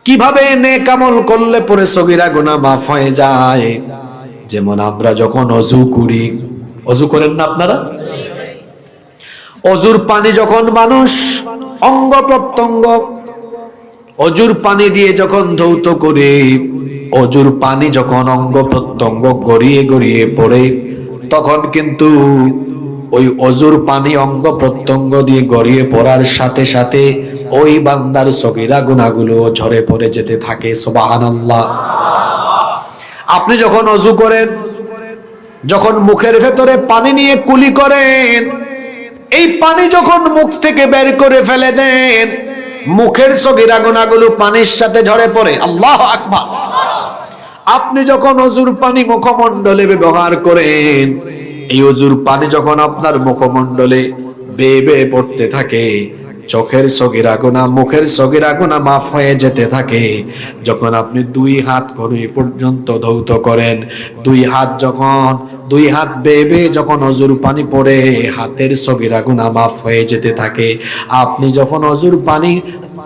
কিভাবে নেক আমল করলে পরে সগীরা গুনাহ মাফ হয়ে যায়। যেমন আমরা যখন ওযু করি, ওযু করেন না আপনারা? অজুর পানি যখন মানুষ অঙ্গ প্রত্যঙ্গ অজুর পানি দিয়ে যখন ধৌত করে, অজুর পানি যখন অঙ্গ প্রত্যঙ্গ গড়িয়ে গড়িয়ে পড়ে, তখন কিন্তু ওই অজুর পানি অঙ্গ প্রত্যঙ্গ দিয়ে গড়িয়ে পড়ার সাথে সাথে ওই বান্দার সগীরা গুনাহগুলো ঝরে পড়ে যেতে থাকে। সুবহানাল্লাহ। আপনি যখন অজু করেন, যখন মুখের ভেতরে পানি নিয়ে কুলি করেন, এই পানি যখন মুখ থেকে বের করে ফেলে দেন, মুখের সগীরা গুনাহগুলো পানির সাথে ঝরে পড়ে। আল্লাহু আকবার। আপনি যখন অজুর পানি মুখমণ্ডলে ব্যবহার করেন, এই অজুর পানি যখন আপনার মুখমণ্ডলে বেয়ে বেয়ে পড়তে থাকে, চোখের সগীরা গুনাহ, মুখের সগীরা গুনাহ মাফ হয়ে যেতে থাকে। যখন আপনি দুই হাত করে পর্যন্ত ধৌত করেন, দুই হাত বেয়ে বেয়ে যখন অজুর পানি পড়ে, হাতের সগীরা গুনাহ মাফ হয়ে যেতে থাকে। আপনি যখন অজুর পানি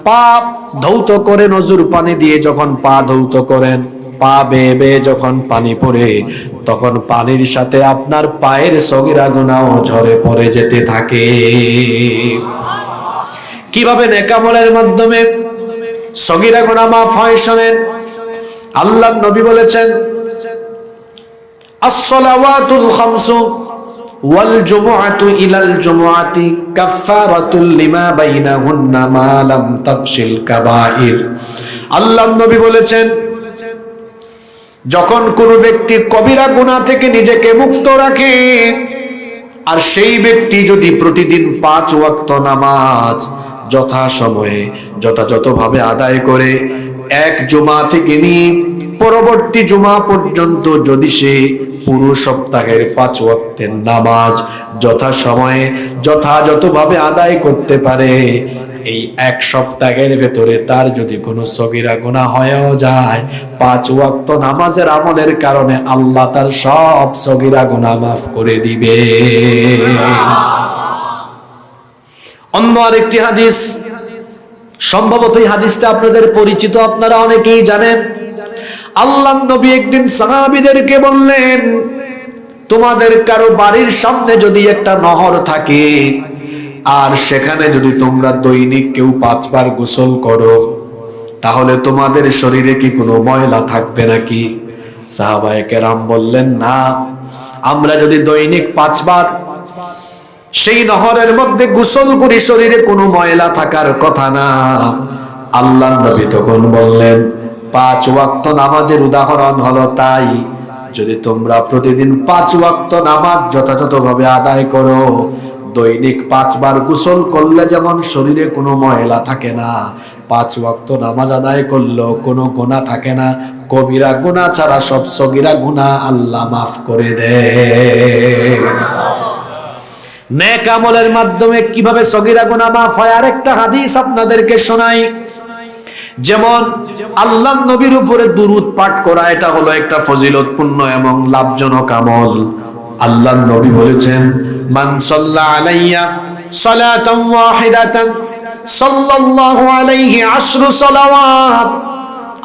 পা ধৌত করেন, অজুর পানি দিয়ে যখন পা ধৌত করেন, পা বেয়ে বেয়ে যখন পানি পড়ে, তখন পানির সাথে আপনার পায়ের সগীরা গুনাহ ঝরে পড়ে যেতে থাকে। কিভাবে নেক আমলের মাধ্যমে সগীরা গুনাহ মাফ হয় শুনেন। আল্লাহর নবী বলেছেন, as-salawatul khamsu wal jumu'atu ilal jumu'ati kaffaratun lima bainahunna ma lam taqshil kaba'ir। আল্লাহর নবী বলেছেন, যখন কোনো ব্যক্তি কবিরা গুনাহ থেকে নিজেকে মুক্ত রাখে, আর সেই ব্যক্তি যদি প্রতিদিন 5 ওয়াক্ত নামাজ যথাসময়ে যথাযথভাবে আদায় করে, এক জুমা থেকে নিয়ে পরবর্তী জুমা পর্যন্ত যদি সে পুরো সপ্তাহের 5 ওয়াক্তের নামাজ যথাসময়ে যথাযথভাবে আদায় করতে পারে, এই এক সপ্তাহের ভেতরে তার যদি কোনো সগীরা গুনাহ হয়েও যায়, 5 ওয়াক্ত নামাজের আমলের কারণে আল্লাহ তার সব সগীরা গুনাহ মাফ করে দিবে। অন্য আরেকটি হাদিস, সম্ভবত এই হাদিসটা আপনাদের পরিচিত, আপনারা অনেকেই জানেন। আল্লাহর নবী একদিন সাহাবীদেরকে বললেন, তোমাদের কারো বাড়ির সামনে যদি একটা নহর থাকে, আর সেখানে যদি তোমরা দৈনিক কেউ 5 বার গোসল করো, তাহলে তোমাদের শরীরে কি কোনো ময়লা থাকবে নাকি? সাহাবায়ে কেরাম বললেন, না, আমরা যদি দৈনিক 5 বার সেই নহরের মধ্যে গোসল করি, শরীরে কোনো ময়লা থাকার কথা না। আল্লাহর নবী তখন বললেন, 5 ওয়াক্ত নামাজের উদাহরণ হলো তাই, যদি তোমরা প্রতিদিন 5 ওয়াক্ত নামাজ যথাযথভাবে আদায় করো, দৈনিক 5 বার গোসল করলে যেমন শরীরে কোনো ময়লা থাকে না, 5 ওয়াক্ত নামাজ আদায় করলেও কোনো গুনাহ থাকে না। কবিরা গুনাহ ছাড়া সব সগীরা গুনাহ আল্লাহ মাফ করে দেয়। নেক আমলের মাধ্যমে কিভাবে সগীরা গুনাহ মাফ হয়, আরেকটা হাদিস আপনাদেরকে শোনাই। যেমন আল্লাহর নবীর উপরে দুরূদ পাঠ করা, এটা হলো একটা ফজিলতপূর্ণ এবং লাভজনক আমল। আল্লাহর নবী বলেছেন, মান সাল্লা আলাইয়া সালাতান ওয়াহিদাতান সাল্লাল্লাহু আলাইহি 10 সালাওয়াত।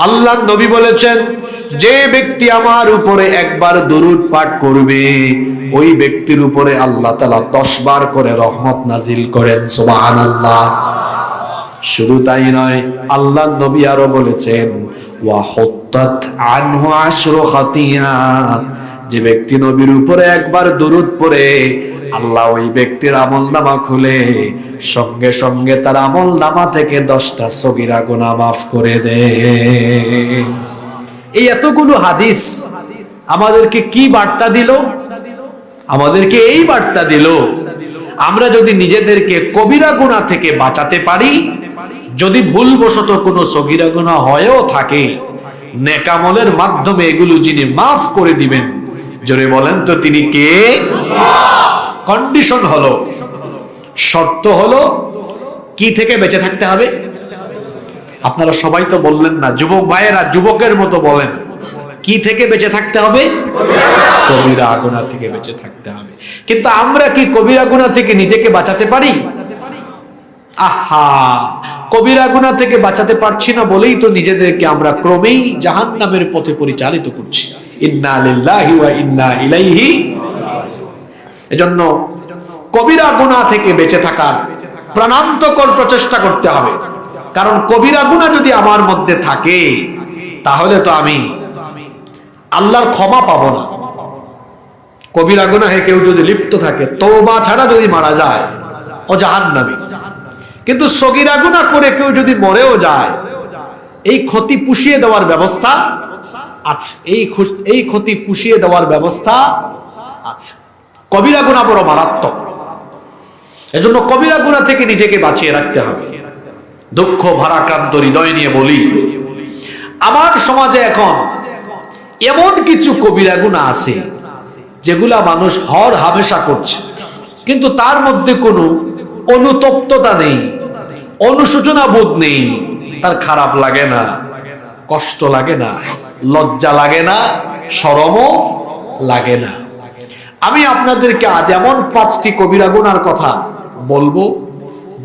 আল্লাহর নবী বলেছেন, যে ব্যক্তি আমার উপরে একবার দুরূদ পাঠ করবে, ওই ব্যক্তির উপরে আল্লাহ তাআলা 10 বার করে রহমত নাজিল করেন। সুবহানাল্লাহ। শুধু তাই নয়, আল্লাহর নবী আরো বলেছেন, ওয়া হুত্তাত আনহু 10 খাতিয়াত। যে ব্যক্তি নবীর উপরে একবার দুরূদ পড়ে, আল্লাহ ওই ব্যক্তির আমলনামা খুলে সঙ্গে সঙ্গে তার আমলনামা থেকে 10টা সগীরা গুনাহ মাফ করে দেন। এই এতগুলো হাদিস আমাদেরকে কি বার্তা দিল? আমাদেরকে এই বার্তা দিল, আমরা যদি নিজেদেরকে কবিরা গুনাহ থেকে বাঁচাতে পারি, যদি ভুলবশত কোনো সগীরা গুনাহ হয়েও থাকে, নেক আমলের মাধ্যমে এগুলো যিনি মাফ করে দিবেন, জোরে বলেন তো তিনি কে? কন্ডিশন হলো, শর্ত হলো, কি থেকে বেঁচে থাকতে হবে? আপনারা সবাই তো বললেন না, যুবক ভাইয়েরা যুবকের মতো বলেন, কি থেকে বেঁচে থাকতে হবে? কবিরা গুনাহ থেকে বেঁচে থাকতে হবে। কিন্তু আমরা কি কবিরা গুনাহ থেকে নিজেকে বাঁচাতে পারি? আহা, কবিরা গুনাহ থেকে বাঁচাতে পারছি না বলেই তো নিজেদেরকে আমরা ক্রমেই জাহান্নামের পথে পরিচালিত করছি। ইন্না লিল্লাহি ওয়া ইন্না ইলাইহি রাজিউন। এজন্য কবিরা গুনাহ থেকে বেঁচে থাকার প্রাণান্তকর প্রচেষ্টা করতে হবে। কারণ কবিরা গুনাহ যদি আমার মধ্যে থাকে তাহলে তো আমি আল্লাহর ক্ষমা পাবো না। কবিরা গুনাহে কেউ যদি লিপ্ত থাকে, তওবা ছাড়া যদি মারা যায়, ও জাহান্নামী। কিন্তু সগীরা গুনাহ করে কেউ যদি মরেও যায়, এই ক্ষতি পুষিয়ে দেওয়ার ব্যবস্থা আছে। এই ক্ষতি পুষিয়ে দেওয়ার ব্যবস্থা আছে। কবিরা গুনাহ বড় মারাত্মক। এজন্য কবিরা গুনাহ থেকে নিজেকে বাঁচিয়ে রাখতে হবে। দুঃখ ভারাক্রান্ত হৃদয় নিয়ে বলি, আমার সমাজে এখন এমন কিছু কবিরা গুনাহ আছে যেগুলা মানুষ হর হামেশা করছে, কিন্তু তার মধ্যে কোনো অনুতপ্ততা নেই, অনুশোচনা বোধ নেই। তার খারাপ লাগে না, কষ্ট লাগে না, লজ্জা লাগে না, শরমও লাগে না। আমি আপনাদেরকে আজ এমন 5টি কবিরা গুনার কথা বলবো,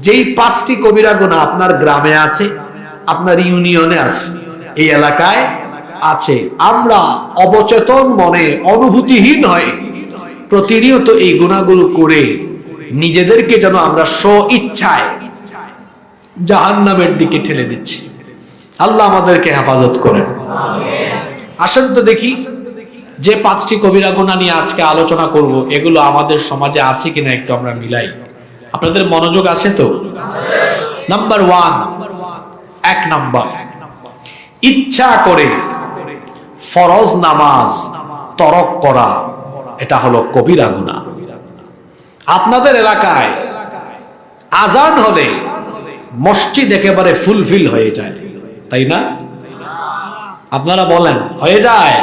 যেই 5টি কবিরা গুনাহ আপনার গ্রামে আছে, আপনার ইউনিয়নে আছে, এই এলাকায় আছে। আমরা অবচেতন মনে, অনুভূতিহীন হয়ে প্রতিনিয়ত এই গুনাহগুলো করে নিজেদেরকে যেন আমরা স্ব ইচ্ছায় জাহান্নামের দিকে ঠেলে দিচ্ছি। আল্লাহ আমাদেরকে হেফাজত করেন। আসেন তো দেখি যে 5টি কবিরা গুনাহ নিয়ে আজকে আলোচনা করব, এগুলো আমাদের সমাজে আছে কিনা একটু আমরা মিলাই। আপনাদের মনোযোগ আছে তো? নাম্বার 1, 1 নাম্বার, ইচ্ছা করে ফরজ নামাজ তরক করা। এটা হলো কবিরা গুনাহ। আপনাদের এলাকায় আজান হলে মসজিদ একেবারে ফুলফিল হয়ে যায়, তাই না? আপনারা বলেন হয়ে যায়?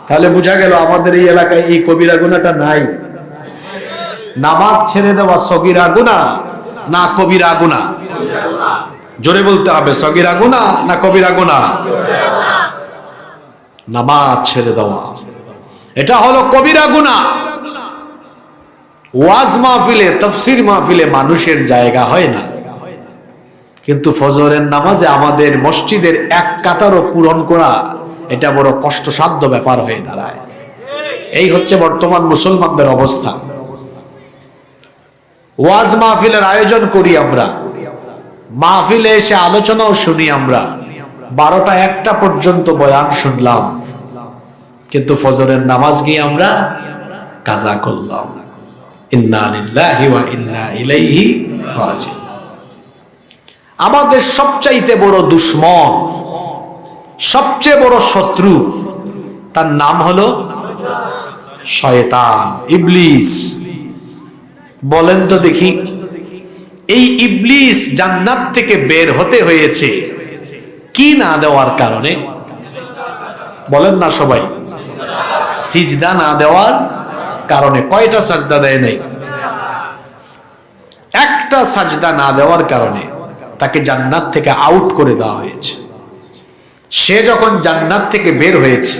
তাহলে বোঝা গেল আমাদের এই এলাকায় এই কবিরা গুনাহটা নাই। নামাজ ছেড়ে দেওয়া সগীরা গুনাহ না কবিরা গুনাহ? জোরে বলতে হবে, সগীরা গুনাহ না কবিরা গুনাহ? নামাজ ছেড়ে দেওয়া এটা হলো কবিরা গুনাহ। ওয়াজ মাহফিলে, তাফসীর মাহফিলে মানুষের জায়গা হয় না, কিন্তু ফজরের নামাজে আমাদের মসজিদের এক কাতারও পূরণ করা এটা বড় কষ্টসাধ্য ব্যাপার হয়ে দাঁড়ায়। এই হচ্ছে বর্তমান মুসলমানদের অবস্থা। ওয়াজ মাহফিলের আয়োজন করি আমরা, মাহফিলে এসে আলোচনাও শুনি আমরা, 12টা 1টা পর্যন্ত বয়ান শুনলাম, কিন্তু ফজরের নামাজ গিয়ে আমরা কাজা করলাম। ইন্না লিল্লাহি ওয়া ইন্না ইলাইহি রাজিউন। আমাদের সবচাইতে বড় দুশমন, সবচেয়ে বড় শত্রু, তার নাম হলো শয়তান, ইবলিস। বলেন তো দেখি, এই ইবলিস জান্নাত থেকে বের হতে হয়েছে কি না দেওয়ার কারণে? বলেন না সবাই, সিজদা না দেওয়ার কারণে। কয়টা সাজদা দেয় নাই? একটা সাজদা না দেওয়ার কারণে তাকে জান্নাত থেকে আউট করে দেওয়া হয়েছে। সে যখন জান্নাত থেকে বের হয়েছে,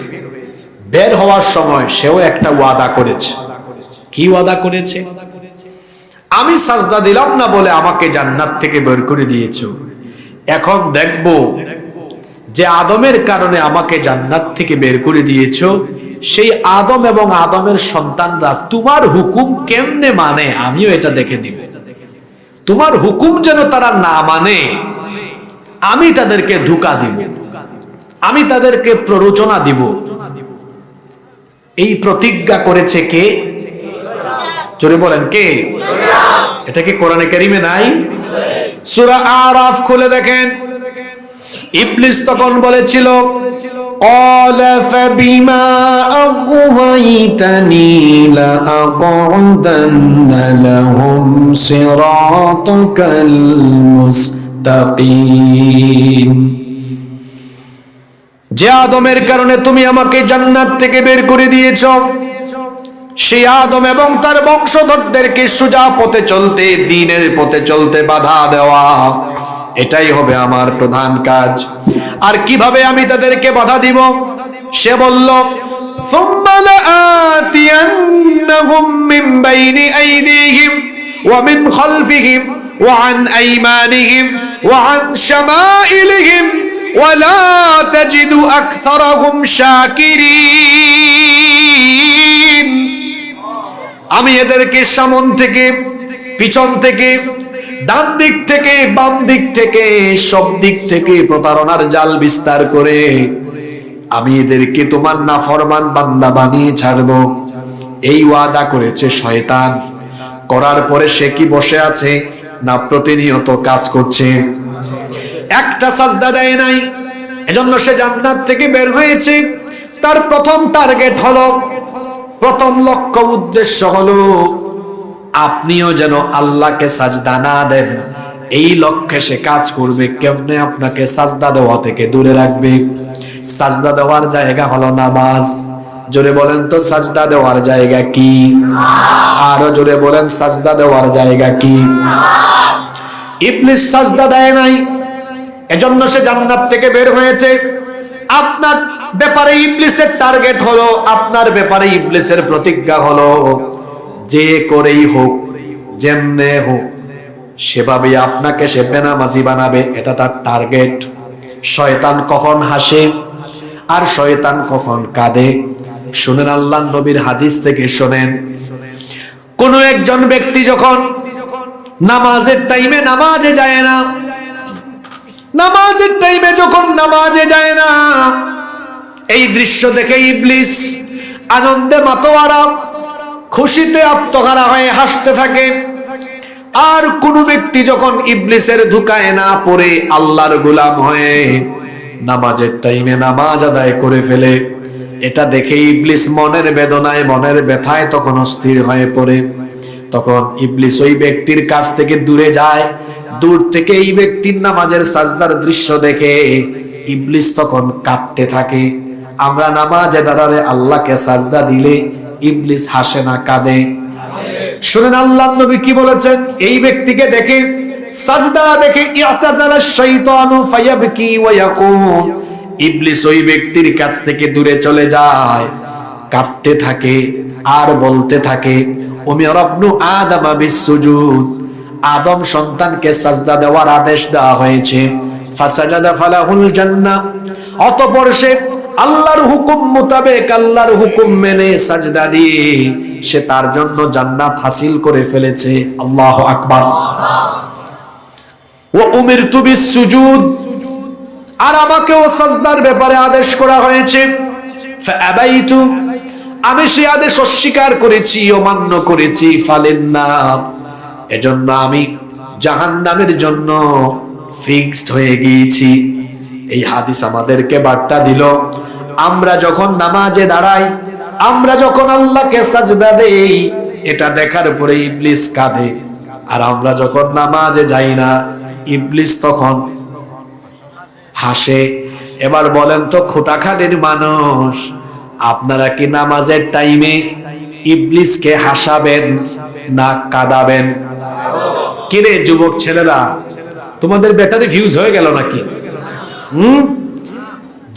বের হওয়ার সময় সেও একটা ওয়াদা করেছে। কি ওয়াদা করেছে? আমি সাজদা দিলাম না বলে আমাকে জান্নাত থেকে বের করে দিয়েছো, এখন দেখব যে আদমের কারণে আমাকে জান্নাত থেকে বের করে দিয়েছো, সেই আদম এবং আদমের সন্তানরা তোমার হুকুম কেমনে মানে আমিও এটা দেখে নিব। তোমার হুকুম যেন তারা না মানে আমি তাদেরকে ধোঁকা দিব, আমি তাদেরকে প্ররোচনা দিব। এই প্রতিজ্ঞা করেছে কে? জোরে বলেন কে? এটা কি কোরআনে কারিমে নাই? সূরা আরাফ খুলে দেখেন, ইবলিস তখন বলেছিল, قال فبما أغويتني لأقعدن لهم صراطك المستقيم। যে আদমের কারণে তুমি আমাকে জান্নাত থেকে বের করে দিয়েছো, সেই আদম এবং তার বংশধরদেরকে সোজা পথে চলতে, দ্বীনের পথে চলতে বাধা দেওয়া, এটাই হবে আমার প্রধান কাজ। আর কিভাবে আমি তাদেরকে বাধা দিব? সে বলল, সুম্মা লাআতিয়ান্নাহুম মিন বাইনি আইদিহিম ওয়া মিন খালফিহিম ওয়া আন আইমানিহিম وعن شمائلهم ولا تجد أكثرهم شاكرين আমি এদেরকে সামন থেকে, পিছন থেকে, ডান দিক থেকে, বাম দিক থেকে, সব দিক থেকে প্রতারণার জাল বিস্তার করে আমি এদেরকে তোমার নাফরমান বান্দা বানিয়ে ছাড়বো। এই ওয়াদা করেছে শয়তান। করার পরে সে কি বসে আছে না প্রতিনিয়ত কাজ করছে? একটা সাজদা দেয় নাই, এজন্য সে জান্নাত থেকে বের হয়েছে। তার প্রথম টার্গেট হলো, প্রথম লক্ষ্য উদ্দেশ্য হলো আপনিও যেন আল্লাহকে সাজদা না দেন। এই লক্ষ্যে সে কাজ করবে কেমনে আপনাকে সাজদা দেওয়া থেকে দূরে রাখবে। সাজদা দেওয়ার জায়গা হলো নামাজ। জোরে বলেন তো সাজদা দেওয়ার জায়গা কি? আরো জোরে বলেন সাজদা দেওয়ার জায়গা কি? ইবলিস সাজদা দেয় নাই, এজন্য সে জান্নাত থেকে বের হয়েছে। আপনার ব্যাপারে ইবলিসের টার্গেট হলো, আপনার ব্যাপারে ইবলিসের প্রতিজ্ঞা হলো, যে করেই হোক, যেমনে হোক, সেভাবে আপনাকে সে বেনামাজি বানাবে। এটা তার টার্গেট। শয়তান কখন হাসে আর শয়তান কখন কাঁদে শুনেন। আল্লাহর নবীর হাদিস থেকে শোনেন, কোন একজন ব্যক্তি যখন নামাজের টাইমে নামাজে যায় না, নামাজের টাইমে যখন নামাজে যায় না, এই দৃশ্য দেখে ইবলিস আনন্দে মাতোয়ারা, খুশিতে আত্মহারা হয়ে হাসতে থাকে। আর কোন ব্যক্তি যখন ইবলিসের ধোঁকায় না পড়ে আল্লাহর গোলাম হয়ে নামাজের টাইমে নামাজ আদায় করে ফেলে, এটা দেখে ইবলিস মনের বেদনায়, মনের ব্যথায় তখন অস্থির হয়ে পড়ে। তখন ইবলিস ওই ব্যক্তির কাছ থেকে দূরে যায়। দূর থেকে এই ব্যক্তির নামাজের সাজদার দৃশ্য দেখে ইবলিস তখন কাঁদতে থাকে। আমরা নামাজে দাঁড়ালে আল্লাহকে সাজদা দিলে ইবলিস হাসে না, কাঁদে। শুনেন আল্লাহর নবী কি বলেছেন এই ব্যক্তিকে দেখে, সাজদা দেখে, ইআতাজালাশ শাইতানু ফায়াবকি ওয়া ইয়াকুল, ইবলিস ওই ব্যক্তির কাছ থেকে দূরে চলে যায়, কাঁদতে থাকে আর বলতে থাকে, উমিরা ইবনু আদম বিসসুজুদ, আদম সন্তানকে সাজদা দেওয়ার আদেশ দেওয়া হয়েছে। ফাসাজাদা ফালাহুল জান্নাহ, অতঃপর সে আল্লাহর হুকুম মোতাবেক, আল্লাহর হুকুম মেনে সাজদা দিয়ে সে তার জন্য জান্নাত হাসিল করে ফেলেছে। আল্লাহু আকবার। ওয়া উমিরতু বিসসুজুদ, আর আমাকেও সাজদার ব্যাপারে আদেশ করা হয়েছে। ফাআবাইতু, আমি সেই আদেশ অস্বীকার করেছি, অমান্য করেছি। ফালিন্নার, এজন্য আমি জাহান্নামের জন্য ফিক্সড হয়ে গিয়েছি। এই হাদিস আমাদেরকে বার্তা দিল, আমরা যখন নামাজে দাঁড়াই, আমরা যখন আল্লাহকে সাজদা দেই, এটা দেখার পরে ইবলিস কাঁদে। আর আমরা যখন নামাজে যাই না, ইবলিস তখন হাসে। এবার বলেন তো খোটাখালির মানুষ, আপনারা কি নামাজের টাইমে ইবলিসকে হাসাবেন না কাঁদাবেন? কিরে যুবক ছেলেরা, তোমাদের ব্যাটারি ফিউজ হয়ে গেল নাকি?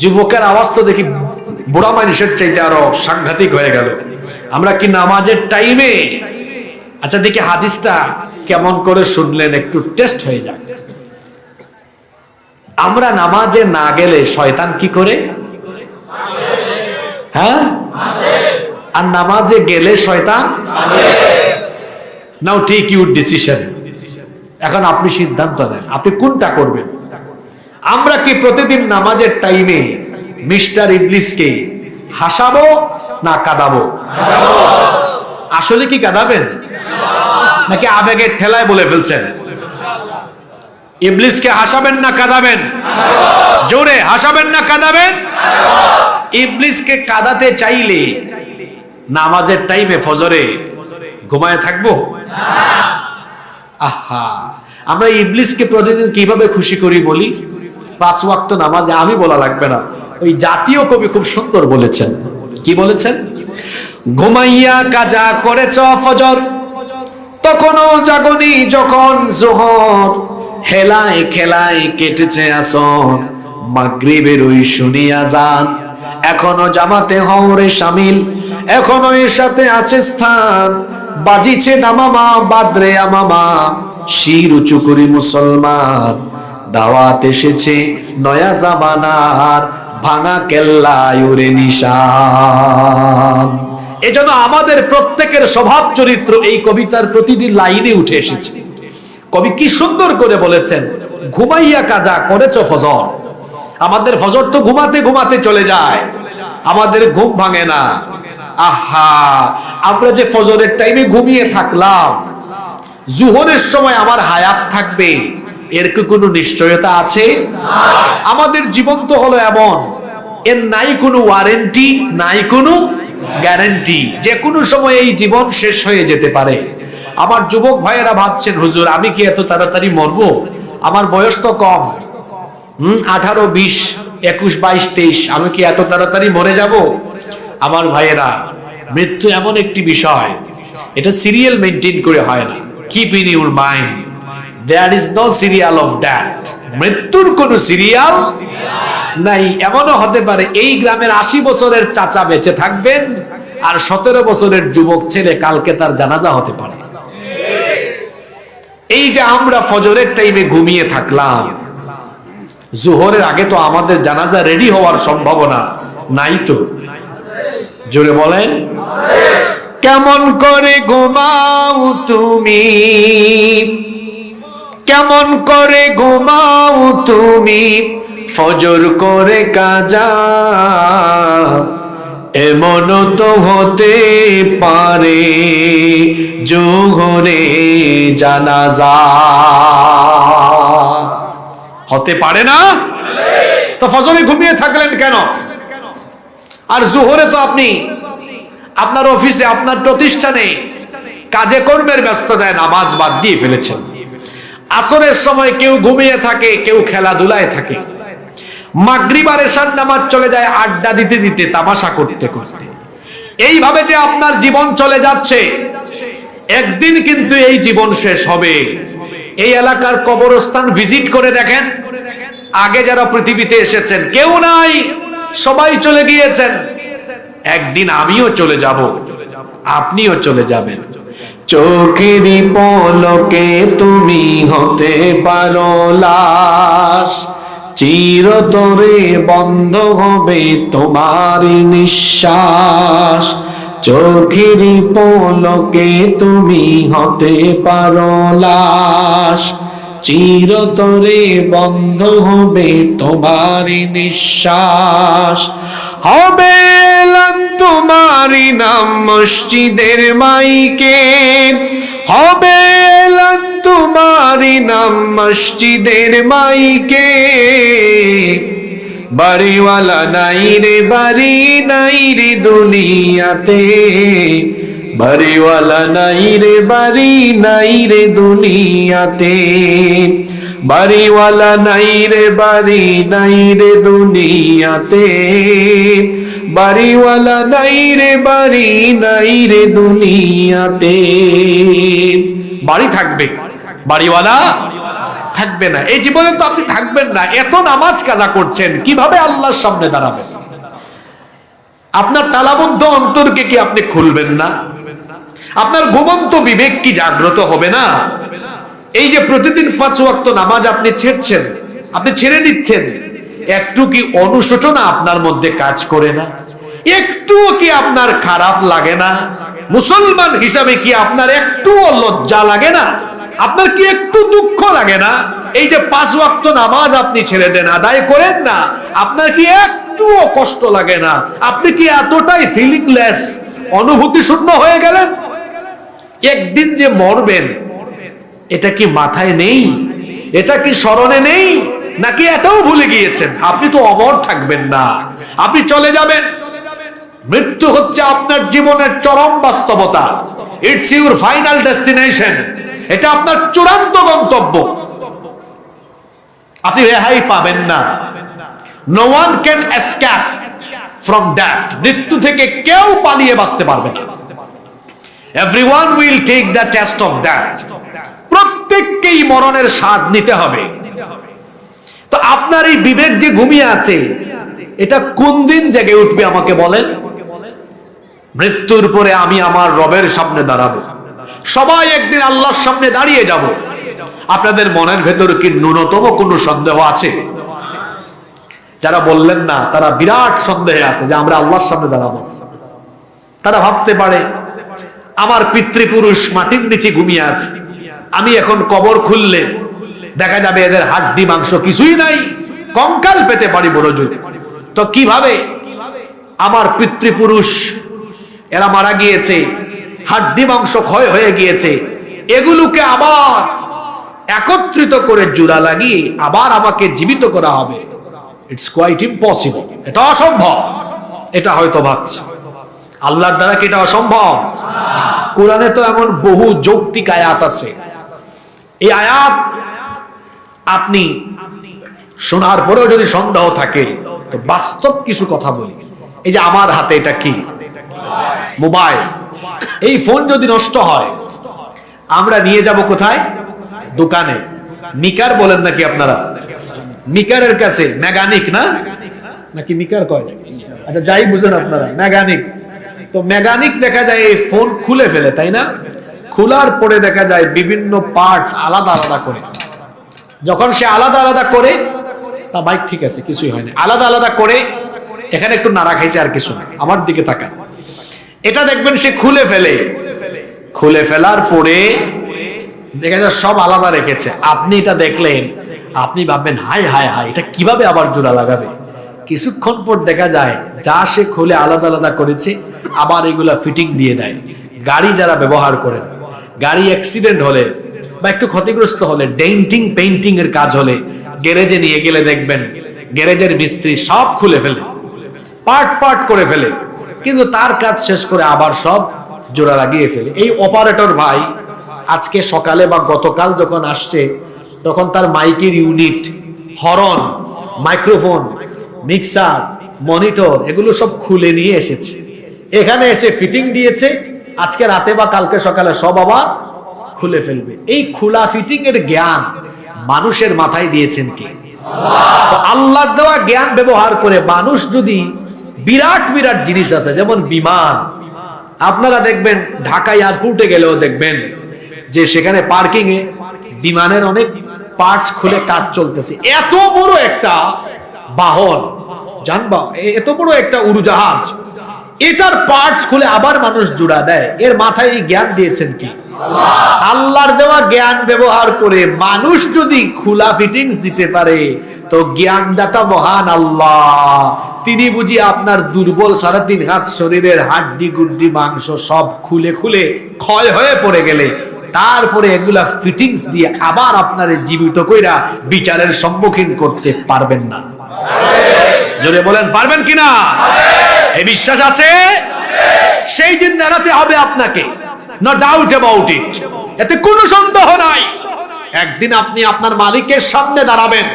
যুবকের আওয়াজ তো দেখি বুড়া মানুষের চাইতে আরো সাংঘাতিক হয়ে গেল। আমরা কি নামাজের টাইমে, আচ্ছা দেখি হাদিসটা কেমন করে শুনলেন, একটু টেস্ট হয়ে যাক। আমরা নামাজে না গেলে শয়তান কি করে? হ্যাঁ, আর নামাজে গেলে শয়তান। নাও টেক ইউর ডিসিশন। এখন আপনি সিদ্ধান্ত নেন, আপনি কোনটা করবেন। আমরা কি প্রতিদিন নামাজের টাইমে মিস্টার ইবলিসকে হাসাবো না কাঁদাবো? আসলে কি কাঁদাবেন নাকি আবেগের ঠেলায় বলে ফেলছেন? ইবলিসকে হাসাবেন না কাঁদাবেন? জোরে হাসাবেন না কাঁদাবেন? ইবলিসকে কাঁদাতে চাইলে নামাজের টাইমে ফজরে ঘুমায় থাকবো? আহা, আমরা ইবলিসকে প্রতিদিন কিভাবে খুশি করি বলি? 5 ওয়াক্ত নামাজে, আমি বলা লাগবে না, ওই জাতীয় কবি খুব সুন্দর বলেছেন। কি বলেছেন? ঘুমাইয়া কাজা করেছ ফজর, তখনও জাগনি যখন জোহর, হেলায় খেলায় কেটেছে আসর, মাগরিবের ওই শুনিয়া যান, এখনো জামাতে হওরে শামিল, এখনো এর সাথে আছে স্থান, বাজিছে দামামা বাদরে আমামা, শির উঁচু করি মুসলমান, দাওয়াত এসেছে নয়া জামানার, ভাঙা কেল্লায় উড়ে নিশান। এজন্য আমাদের প্রত্যেকের স্বভাব চরিত্র এই কবিতার প্রতিটি লাইনে উঠে এসেছে। কবি কি সুন্দর করে বলেছেন, ঘুমাইয়া কাজা করেছো ফজর। আমাদের ফজর তো ঘুমাতে ঘুমাতে চলে যায়, আমাদের ঘুম ভাঙে না। আহা, আমরা যে ফজরের টাইমে ঘুমিয়ে থাকলাম, জুহরের সময় আমার হায়াত থাকবে, এর কি কোনো নিশ্চয়তা আছে? আমাদের জীবন তো হলো এমন, এর নাই কোনো ওয়ারেন্টি, নাই কোনো গ্যারান্টি, যে কোনো সময় এই জীবন শেষ হয়ে যেতে পারে। আমার যুবক ভাইয়েরা ভাবছেন, হুজুর আমি কি এত তাড়াতাড়ি মরবো? আমার বয়স তো কম, 18, 20, 21, 22, 23, আমি কি এত তাড়াতাড়ি মরে যাব? আমার ভাইয়েরা, মৃত্যু এমন একটি বিষয়, এটা সিরিয়াল মেনটেন করে হয় না। Keep in your mind, there is no serial of death. মৃত্যুর কোন সিরিয়াল নাই। এমনও হতে পারে এই গ্রামের 80 বছরের চাচা বেঁচে থাকবেন, আর 17 বছরের যুবক ছেলে কালকে তার জানাজা হতে পারে। এই যে আমরা ফজরের টাইমে ঘুমিয়ে থাকলাম, জোহরের আগে তো আমাদের জানাজা রেডি হওয়ার সম্ভাবনা নাই তো? জোরে বলেন, কেমন করে ঘুমাও তুমি, কেমন করে ঘুমাও তুমি, ফজর করে কাজা, এমন তো হতে পারে জোহরে জানাজা। হতে পারে না? তো ফজরে ঘুমিয়ে থাকলেন কেন? আর জোহরে তো আপনি আপনার অফিসে, আপনার প্রতিষ্ঠানে কাজে কর্মের ব্যস্ততায় নামাজ বাদ দিয়ে ফেলেছেন। আসরের সময় কেউ ঘুমিয়ে থাকে, কেউ খেলাধুলায় থাকে। মাগরিব আর এশার নামাজ চলে যায় আড্ডা দিতে দিতে, তামাশা করতে করতে। এইভাবে যে আপনার জীবন চলে যাচ্ছে, একদিন কিন্তু এই জীবন শেষ হবে। এই এলাকার কবরস্থান ভিজিট করে দেখেন, আগে যারা পৃথিবীতে এসেছেন কেউ নাই, সবাই চলে গিয়েছেন। একদিন আমিও চলে যাব, আপনিও চলে যাবেন। চোখেরই পলকে তুমি হতে পারো লাশ, চিরতরে বন্ধ হবে তোমার নিঃশ্বাস। চোখেরই পলকে তুমি হতে পারো লাশ, চিরতরে বন্ধ হবে তোমার নিঃশ্বাস। হবে এলান তোমারই নাম মসজিদের মাইকে, হবে এলান তোমারই নাম মসজিদের মাইকে। বাড়িওয়ালা নাই রে, বাড়ি নাই রে দুনিয়াতে, বাড়িওয়ালা নাই রে, বাড়ি নাই রে দুনিয়াতে। বাড়িওয়ালা নাই রে, বাড়ি নাই রে দুনিয়াতে, বাড়িওয়ালা নাই রে, বাড়ি নাই রে দুনিয়াতে। বাড়ি থাকবে, বাড়িওয়ালা থাকবে না। এই জীবনে তো আপনি থাকবেন না। এত নামাজ কাজা করছেন, কিভাবে আল্লাহর সামনে দাঁড়াবেন? আপনার তালাবদ্ধ অন্তরকে কি আপনি খুলবেন না? আপনার ঘুমন্ত বিবেক কি জাগ্রত হবে না? এই যে প্রতিদিন 5 ওয়াক্ত নামাজ আপনি ছেড়ছেন, আপনি ছেড়ে দিচ্ছেন, একটু কি অনুশোচনা আপনার মধ্যে কাজ করে না? একটু কি আপনার খারাপ লাগে না? মুসলমান হিসাবে কি আপনার একটুও লজ্জা লাগে না? আপনার কি একটু দুঃখ লাগে না? এই যে 5 ওয়াক্ত নামাজ আপনি ছেড়ে দেন, আদায় করেন না, আপনার কি একটুও কষ্ট লাগে না? আপনি কি এতটাই ফিলিংলেস, অনুভূতি শূন্য হয়ে গেলেন? একদিন যে মরবেন, এটা কি মাথায় নেই? এটা কি স্মরণে নেই? নাকি এটাও ভুলে গিয়েছেন? আপনি তো অমর থাকবেন না, আপনি চলে যাবেন। মৃত্যু হচ্ছে আপনার জীবনের চরম বাস্তবতা। ইটস ইউর ফাইনাল ডেস্টিনেশন, এটা আপনার চূড়ান্ত গন্তব্য। আপনি রেহাই পাবেন না। No one can escape from that. মৃত্যু থেকে কেউ পালিয়ে বাঁচতে পারবে না। Everyone will take the test of that. প্রত্যেককেই মরণের স্বাদ নিতে হবে। তো আপনার এই বিবেক যে ঘুমিয়ে আছে, এটা কোন দিন জেগে উঠবে আমাকে বলেন? মৃত্যুর পরে আমি আমার রবের সামনে দাঁড়াবো। সবাই একদিন আল্লাহর সামনে দাঁড়িয়ে যাব। আপনাদের মনের ভেতর কি ন্যূনতম কোনো সন্দেহ আছে? যারা বললেন না তারা বিরাট সন্দেহে আছে যে আমরা আল্লাহর সামনে দাঁড়াবো। তারা ভাবতে পারে আমার পিতৃপুরুষ মাটির নিচে ঘুমিয়ে আছে, আমি এখন কবর খুললে দেখা যাবে এদের হাড্ডি মাংস কিছুই নাই, কঙ্কাল পেতে পারি বড় জোর। তো কিভাবে আমার পিতৃপুরুষ এরা মারা গিয়েছে, হাড্ডি মাংস ক্ষয় হয়ে গিয়েছে, এগুলোকে আবার একত্রিত করে জোড়া লাগিয়ে আবার আমাকে জীবিত করা হবে? ইটস কোয়াইট ইম্পসিবল, এটা অসম্ভব। এটা হয়তো ভাবছে আল্লাহর দ্বারা কি এটা অসম্ভব? কোরআনে তো এমন বহু যৌক্তিক আয়াত আছে। এই আয়াত আপনি শোনার পরেও যদি সন্দেহ থাকে তো বাস্তব কিছু কথা বলি। এই যে আমার হাতে এটা কি? মোবাইল। এই ফোন যদি নষ্ট হয় আমরা নিয়ে যাব কোথায়? দোকানে। মিকার বলেন নাকি আপনারা? মিকারের কাছে, মেকানিক না নাকি মিকার কয়? আচ্ছা যাই বুঝেন আপনারা, মেকানিক। তো মেকানিক দেখা যায় এই ফোন খুলে ফেলে, তাই না? খোলার পরে দেখা যায় বিভিন্ন পার্টস আলাদা আলাদা করে। যখন সে আলাদা আলাদা করে, তা বাইক ঠিক আছে কিছুই হয় না, আলাদা আলাদা করে এখানে একটু নাড়া খাইছে আর কিছু না। আমার দিকে তাকান, এটা দেখবেন সে খুলে ফেলে। খুলে ফেলার পরে দেখা যায় সব আলাদা রেখেছে। আপনি এটা দেখলেন, আপনি ভাববেন হায় হায় হায় এটা কিভাবে আবার জোড়া লাগাবে। কিছুক্ষণ পর দেখা যায় যা সে খুলে আলাদা আলাদা করেছে আবার এগুলা ফিটিং দিয়ে দেয়। গাড়ি যারা ব্যবহার করেন, গাড়ি অ্যাক্সিডেন্ট হলে বা একটু ক্ষতিগ্রস্ত হলে, ডেন্টিং পেইন্টিং এর কাজ হলে গ্যারেজে নিয়ে গেলে দেখবেন গ্যারেজের মিস্ত্রি সব খুলে ফেলে, পার্ট পার্ট করে ফেলে, কিন্তু তার কাজ শেষ করে আবার সব জোড়া লাগিয়ে ফেলে। এই অপারেটর ভাই আজকে সকালে বা গতকাল যখন আসছে তখন তার মাইকের unit, horn, microphone, mixer, monitor এগুলো সব খুলে নিয়ে এসেছে। এখানে এসে ফিটিং দিয়েছে, আজকে রাতে বা কালকে সকালে সব আবার খুলে ফেলবে। এই খোলা ফিটিং এর জ্ঞান মানুষের মাথায় দিয়েছেন কে? তো আল্লাহর দেওয়া জ্ঞান ব্যবহার করে মানুষ যদি বিরাট বিরাট জিনিস আছে যেমন বিমান, আপনারা দেখবেন ঢাকা এয়ারপোর্টে গেলেও দেখবেন যে সেখানে পার্কিং এ বিমানের অনেক পার্টস খুলে কাজ চলতেছে। এত বড় একটা বাহন, যানবাহন, এত বড় একটা উড়োজাহাজ, এটার পার্টস খুলে আবার মানুষ জোড়া দেয়। এর মাথায় এই জ্ঞান দিয়েছেন কি? আল্লাহর দেওয়া জ্ঞান ব্যবহার করে মানুষ যদি খোলা ফিটিংস দিতে পারে তো জ্ঞানদাতা মহান আল্লাহ। তিনি বুঝি আপনার দুর্বল 3.5 হাত শরীরের হাড্ডি গুড্ডি মাংস সব খুলে খুলে ক্ষয় হয়ে পড়ে গেলে তারপরে এগুলা ফিটিংস দিয়ে আবার আপনার জীবিত কইরা বিচারের সম্মুখীন করতে পারবেন না? জোরে বলেন পারবেন কিনা? এই বিশ্বাস আছে? সেই দিন দাঁড়াতে হবে আপনাকে, নো ডাউট অ্যাবাউট ইট, এতে কোনো সন্দেহ নাই। একদিন আপনি আপনার মালিকের সামনে দাঁড়াবেন।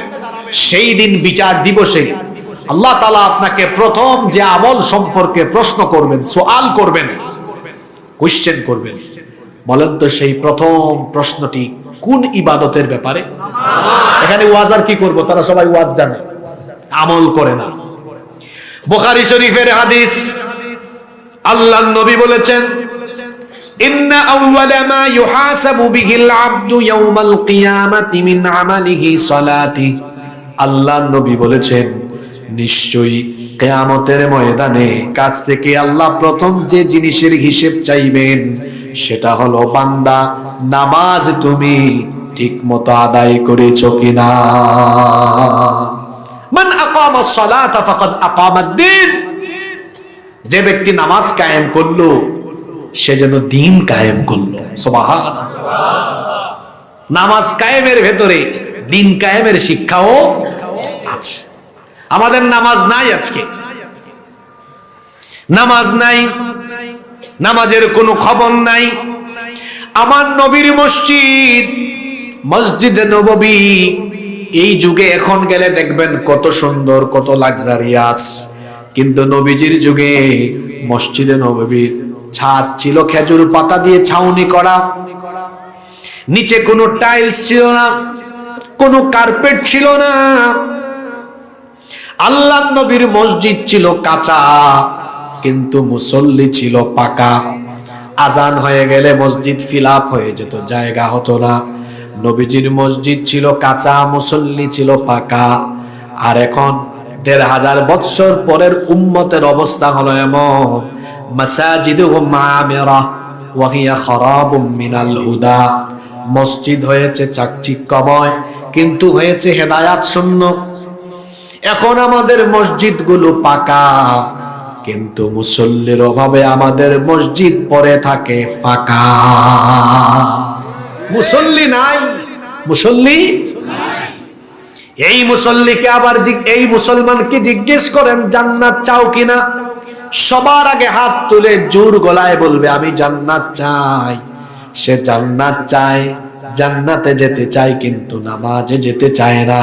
সেই দিন বিচার দিবসে আল্লাহ তাআলা আপনাকে প্রথম যে আমল সম্পর্কে প্রশ্ন করবেন, সওয়াল করবেন, কোশ্চেন করবেন। বলেন তো সেই প্রথম প্রশ্নটি কোন ইবাদতের ব্যাপারে? এখানে ওয়াজ আর কি করব, তারা সবাই ওয়াজ জানে, আমল করে না। বুখারী শরীফের হাদিস, আল্লাহর নবী বলেছেন ইন্না আউওয়ালা মা ইউহাসাবু বিহিল আবদু ইয়াউমাল কিয়ামাতি মিন আমালিহি সালাতি। আল্লাহর নবী বলেছেন নিশ্চয়ই কিয়ামতের ময়দানে কাছ থেকে আল্লাহ প্রথম যে জিনিসের হিসাব চাইবেন সেটা হলো বান্দা নামাজ তুমি ঠিকমতো আদায় করেছো কিনা। মান আকামাস সালাতা ফাকাদ আকামাদ-দ্বীন। যে ব্যক্তি নামাজ কায়েম করলো সে যেন দ্বীন কায়েম করলো। সুবহানাল্লাহ। নামাজ কায়েমের ভেতরে দ্বীন কায়েমের শিক্ষাও আছে। আমাদের নামাজ নাই, আজকে নামাজ নাই, নামাজের কোনো খবর নাই। আমার নবীর মসজিদ, মসজিদে নববী, এই যুগে এখন গেলে দেখবেন কত সুন্দর, কত লাক্সারিয়াস, কিন্তু নবীজির যুগে মসজিদে নববীর ছাদ ছিল খেজুর পাতা দিয়ে ছাউনি করা, নিচে কোনো টাইলস ছিল না, কোনো কার্পেট ছিল না। আল্লাহর নবীর মসজিদ ছিল কাঁচা কিন্তু মুসল্লি ছিল পাকা। আজান হয়ে গেলে মসজিদ ফিল আপ হয়ে যেত, জায়গা হতো না। নবীজির মসজিদ ছিল কাঁচা, মুসল্লি ছিল পাকা। আর এখন ১৫০০ বৎসর পরের উম্মতের অবস্থা হলো এমন, মাসাজিদুহুম আমিরা ওয়া হিয়া খারাবুম মিনাল হুদা। মসজিদ হয়েছে চাকচিক্যময়, কিন্তু হয়েছে হেদায়াত শূন্য। এখন আমাদের মসজিদগুলো পাকা, কিন্তু মুসল্লির অভাবে আমাদের মসজিদ পড়ে থাকে ফাঁকা। মুসল্লি নাই, মুসল্লি নাই। এই মুসল্লিকে আবার এই মুসলমানকে জিজ্ঞেস করেন জান্নাত চাও কিনা, সবার আগে হাত তুলে জোর গলায় বলবে আমি জান্নাত চাই। সে জান্নাত চায়, জান্নাতে যেতে চায়, কিন্তু নামাজে যেতে চায় না।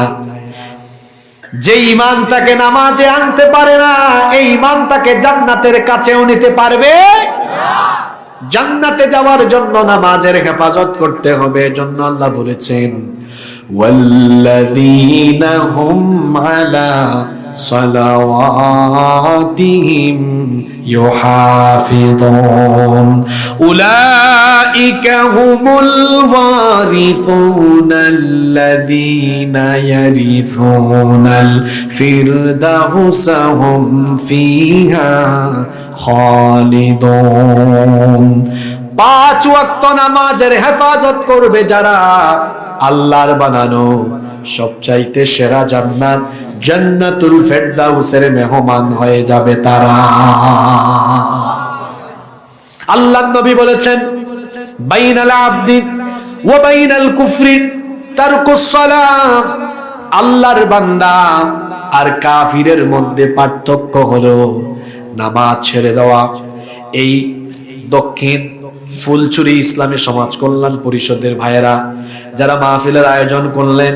যে ঈমান তাকে নামাজে আনতে পারে না, এই ঈমান তাকে জান্নাতের কাছেও নিতে পারবে না। জান্নাতে যাওয়ার জন্য নামাজের হেফাজত করতে হবে। এজন্য আল্লাহ বলেছেন ওয়াল্লাযীনা হুম আলা সালাওয়াতিহিম ইউহাফিযুন উলাইকা হুমুল ওয়ারিসুনাল্লাযীনা ইয়ারিসুনাল ফিরদাউসা হুম ফিহা খালিদুন। ৫ ওয়াক্ত নামাজের হেফাজত করবে যারা, আল্লাহর বানানো সবচাইতে সেরা জান্নাত জান্নাতুল ফিরদাউসের মেহমান হয়ে যাবে তারা। আল্লাহর নবী বলেছেন বাইনাল আবদি ওয়া বাইনাল কুফরি তারকুস সালাহ। আল্লাহর বান্দা আর কাফিরের মধ্যে পার্থক্য হলো নামাজ ছেড়ে দেওয়া। এই দক্ষিণ ফুলচুরি ইসলামী সমাজ কল্যাণ পরিষদের ভাইয়েরা যারা মাহফিলের আয়োজন করলেন,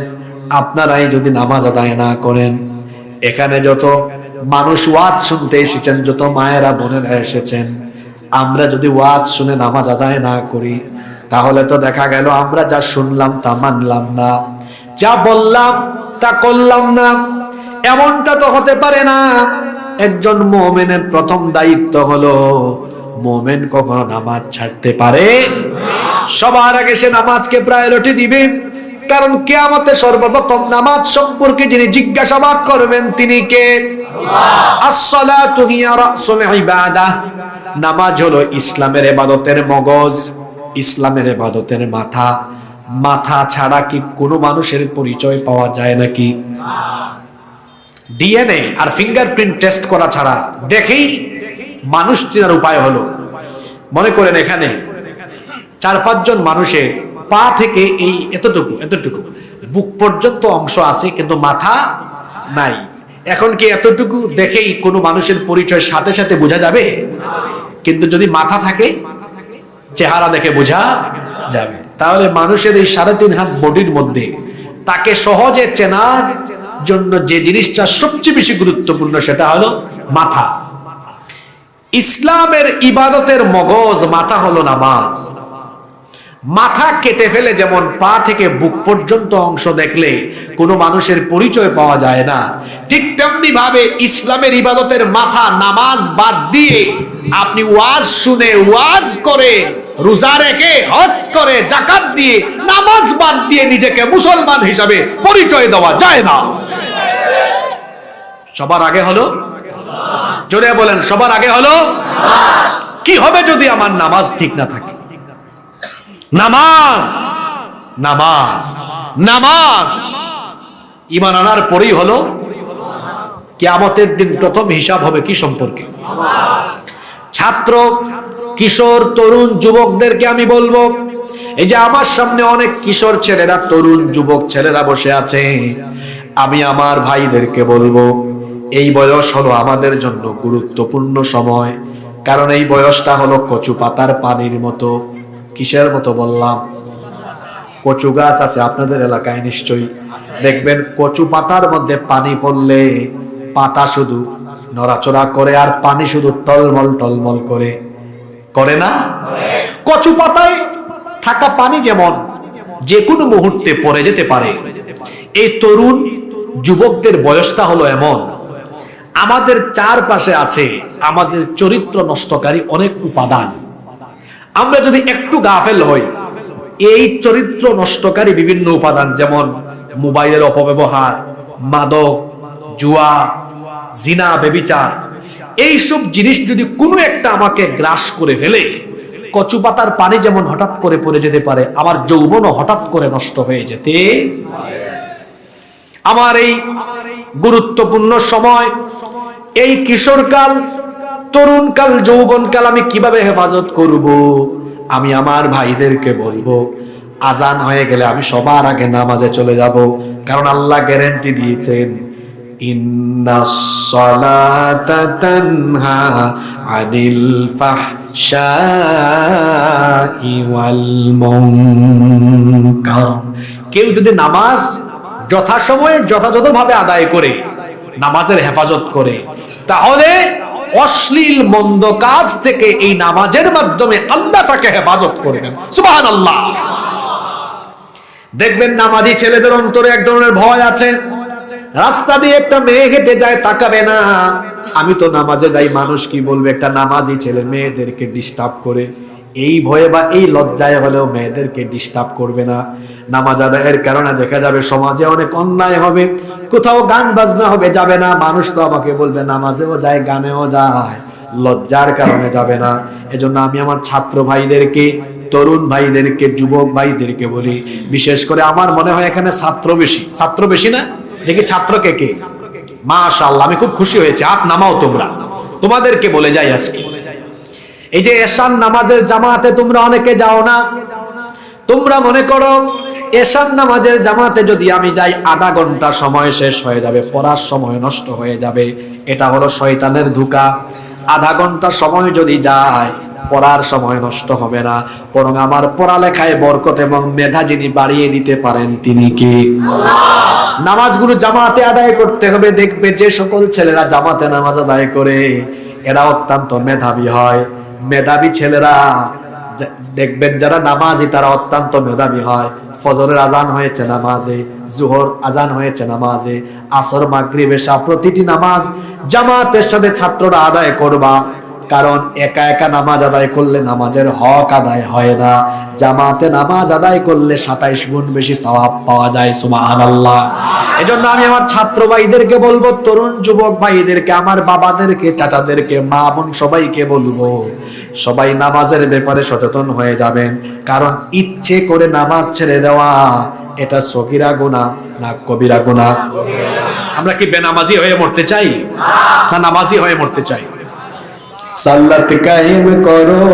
আপনারাই যদি নামাজ আদায় না করেন, এখানে যত মানুষ ওয়াজ শুনতে এসেছেন, যত মায়েরা বোনেরা এসেছেন, আমরা যদি ওয়াজ শুনে নামাজ আদায় না করি, তাহলে তো দেখা গেল আমরা যা শুনলাম তা মানলাম না, যা বললাম তা করলাম না। এমনটা তো হতে পারে না। একজন মুমিনের প্রথম দায়িত্ব হলো, মুমিন কখনো নামাজ ছাড়তে পারে না। সবার আগে সে নামাজকে প্রায়োরিটি দিবে, কারণ কিয়ামতে সর্বপ্রথম নামাজ সম্পর্কে যিনি জিজ্ঞাসাবাদ করবেন তিনি কে? আল্লাহ। আস-সালাতু হিয়া রাসুল ইবাদাহ। নামাজ হলো ইসলামের ইবাদতের মগজ, ইসলামের ইবাদতের মাথা। মাথা ছাড়া কি কোনো মানুষের পরিচয় পাওয়া যায় নাকি? ডিএনএ আর ফিঙ্গারপ্রিন্ট টেস্ট করা ছাড়া দেখেই মানুষ চেনার উপায় হলো, মনে করেন এখানে ৪-৫ জন মানুষের পা থেকে এই এতটুকু বুক পর্যন্ত অংশ আছে, কিন্তু মাথা নাই। এখন কি এতটুকু দেখেই কোনো মানুষের পরিচয় সাথে সাথে বোঝা যাবে? কিন্তু যদি মাথা থাকে, চেহারা দেখে বোঝা যাবে। তাহলে মানুষের এই ৩.৫ হাত বডির মধ্যে তাকে সহজে চেনার জন্য যে জিনিসটা সবচেয়ে বেশি গুরুত্বপূর্ণ সেটা হলো মাথা। ইসলামের ইবাদতের মগজ মাথা হলো নামাজ। মাথা কেটে ফেলে যেমন পা থেকে বুক পর্যন্ত অংশ দেখলে কোনো মানুষের পরিচয় পাওয়া যায় না, ঠিক তেমনি ভাবে ইসলামের ইবাদতের মাথা নামাজ বাদ দিয়ে আপনি ওয়াজ শুনে, ওয়াজ করে, রোজা রেখে, হজ করে, যাকাত দিয়ে, নামাজ বাদ দিয়ে নিজেকে মুসলমান হিসাবে পরিচয় দেওয়া যায় না। সবার আগে হলো আল্লাহ। জোরে বলেন, সবার আগে হলো আল্লাহ। কি হবে যদি আমার নামাজ ঠিক না থাকে? নামাজ নামাজ নামাজ ঈমান আনার পরেই হলো কিয়ামতের দিন প্রথম হিসাব হবে কি সম্পর্কে? ছাত্র, কিশোর, তরুণ, যুবকদেরকে আমি বলবো, এই যে আমার সামনে অনেক কিশোর ছেলেরা, তরুণ যুবক ছেলেরা বসে আছে, আমি আমার ভাইদেরকে বলবো, এই বয়স হলো আমাদের জন্য গুরুত্বপূর্ণ সময়। কারণ এই বয়সটা হলো কচু পাতার পানির মতো। কিসের মতো বললাম? কচু গাছ আছে আপনাদের এলাকায় নিশ্চয়ই, দেখবেন কচু পাতার মধ্যে পানি পড়লে পাতা শুধু নড়াচড়া করে আর পানি শুধু টলমল টলমল করে না? কচু পাতায় থাকা পানি যেমন যে কোনো মুহূর্তে পড়ে যেতে পারে, এই তরুণ যুবকদের বয়সটা হলো এমন। আমাদের চারপাশে আছে আমাদের চরিত্র নষ্টকারী অনেক উপাদান। আমরা যদি একটু গাফেল হই, এই চরিত্র নষ্টকারী বিভিন্ন উপাদান, যেমন মোবাইলের অপব্যবহার, মাদক, জুয়া, জিনা, ব্যভিচার, এইসব জিনিস যদি কোনো একটা আমাকে গ্রাস করে ফেলে, কচু পাতার পানি যেমন হঠাৎ করে পড়ে যেতে পারে, আমার যৌবনও হঠাৎ করে নষ্ট হয়ে যেতে। আমার এই গুরুত্বপূর্ণ সময়, এই কিশোরকাল, তরুণকাল, যৌবনকাল আমি কিভাবে হেফাজত করব? আমি আমার ভাইদেরকে বলবো, আজান হয়ে গেলে আমি সবার আগে নামাজে চলে যাব, কারণ আল্লাহ গ্যারান্টি দিয়েছেন, ইন্নাস সালাতা তানহা আনিল ফাহশাই ওয়াল মুনকার। কেউ যদি নামাজ যথাসময়ে যথাযথভাবে আদায় করে, নামাজের হেফাজত করে, তাহলে অশ্লীল মন্দ কাজ থেকে এই নামাজের মাধ্যমে আল্লাহ তাকে হেফাজত করবেন। সুবহানাল্লাহ। দেখবেন নামাজি ছেলেদের অন্তরে এক ধরনের ভয় আছে। রাস্তা দিয়ে একটা মেয়ে হেঁটে যায়, তাকাবে না, আমি তো নামাজে যাই, মানুষ কি বলবে। একটা নামাজি ছেলে মেয়েদেরকে ডিস্টার্ব করে, এই ভয়ে বা এই লজ্জায় হলেও মেয়েদেরকে ডিস্টার্ব করবে না। নামাজ আদায়ের কারণে দেখা যাবে সমাজে অনেক অন্যায় হবে, কোথাও গান বাজনা হবে, যাবে না। মানুষ তো আমাকে বলবে নামাজেও যায়, গানেও যায়, লজ্জার কারণে যাবে না। এজন্য আমি আমার ছাত্র ভাইদেরকে, তরুণ ভাইদেরকে, যুবক ভাইদেরকে বলি, বিশেষ করে আমার মনে হয় এখানে ছাত্র বেশি না? দেখি ছাত্র কে কে? মাশাআল্লাহ, আমি খুব খুশি হয়েছি। হাত নামাও তোমরা। তোমাদেরকে বলে যাই আজকে, এই যে এশান নামাজের জামাতে তোমরা অনেকে যাও না। তোমরা মনে করো এশান নামাজের জামাতে যদি আমি যাই, আধা ঘন্টা সময় শেষ হয়ে যাবে, পড়ার সময় নষ্ট হয়ে যাবে। এটা হলো শয়তানের ধোঁকা। আধা ঘন্টা সময় যদি যায়, পড়ার সময় নষ্ট হবে না, বরং আমার পড়ালেখায় বরকত এবং মেধা যিনি বাড়িয়ে দিতে পারেন তিনি কি? নামাজগুলো জামাতে আদায় করতে হবে। দেখবে যে সকল ছেলেরা জামাতে নামাজ আদায় করে, এরা অত্যন্ত মেধাবী হয়। মেধাবী ছেলেরা দেখবেন যারা নামাজি, তারা অত্যন্ত মেধাবী হয়। ফজরের আজান হয়েছে নামাজে, জোহর আজান হয়েছে নামাজে, আসর, মাগরিব, এশা, প্রতিটি নামাজ জামাতের সাথে ছাত্ররা আদায় করবা। কারণ একা একা নামাজ আদায় করলে নামাজের হক আদায় হয় না। জামাতে নামাজ আদায় করলে 27 গুণ বেশি সওয়াব পাওয়া যায়। সুবহানাল্লাহ। এজন্য আমি আমার ছাত্র ভাইদেরকে বলবো, তরুণ যুবক ভাইদেরকে, আমার বাবাদেরকে, চাচাদেরকে, মা বোন সবাইকে বলবো, সবাই নামাজের ব্যাপারে সচেতন হয়ে যাবেন। কারণ ইচ্ছে করে নামাজ ছেড়ে দেওয়া, এটা সগীরা গুনাহ না কবিরা গুনাহ? আমরা কি বেনামাজি হয়ে মরতে চাই, না নামাজি হয়ে মরতে চাই? সালাত কায়েম করো,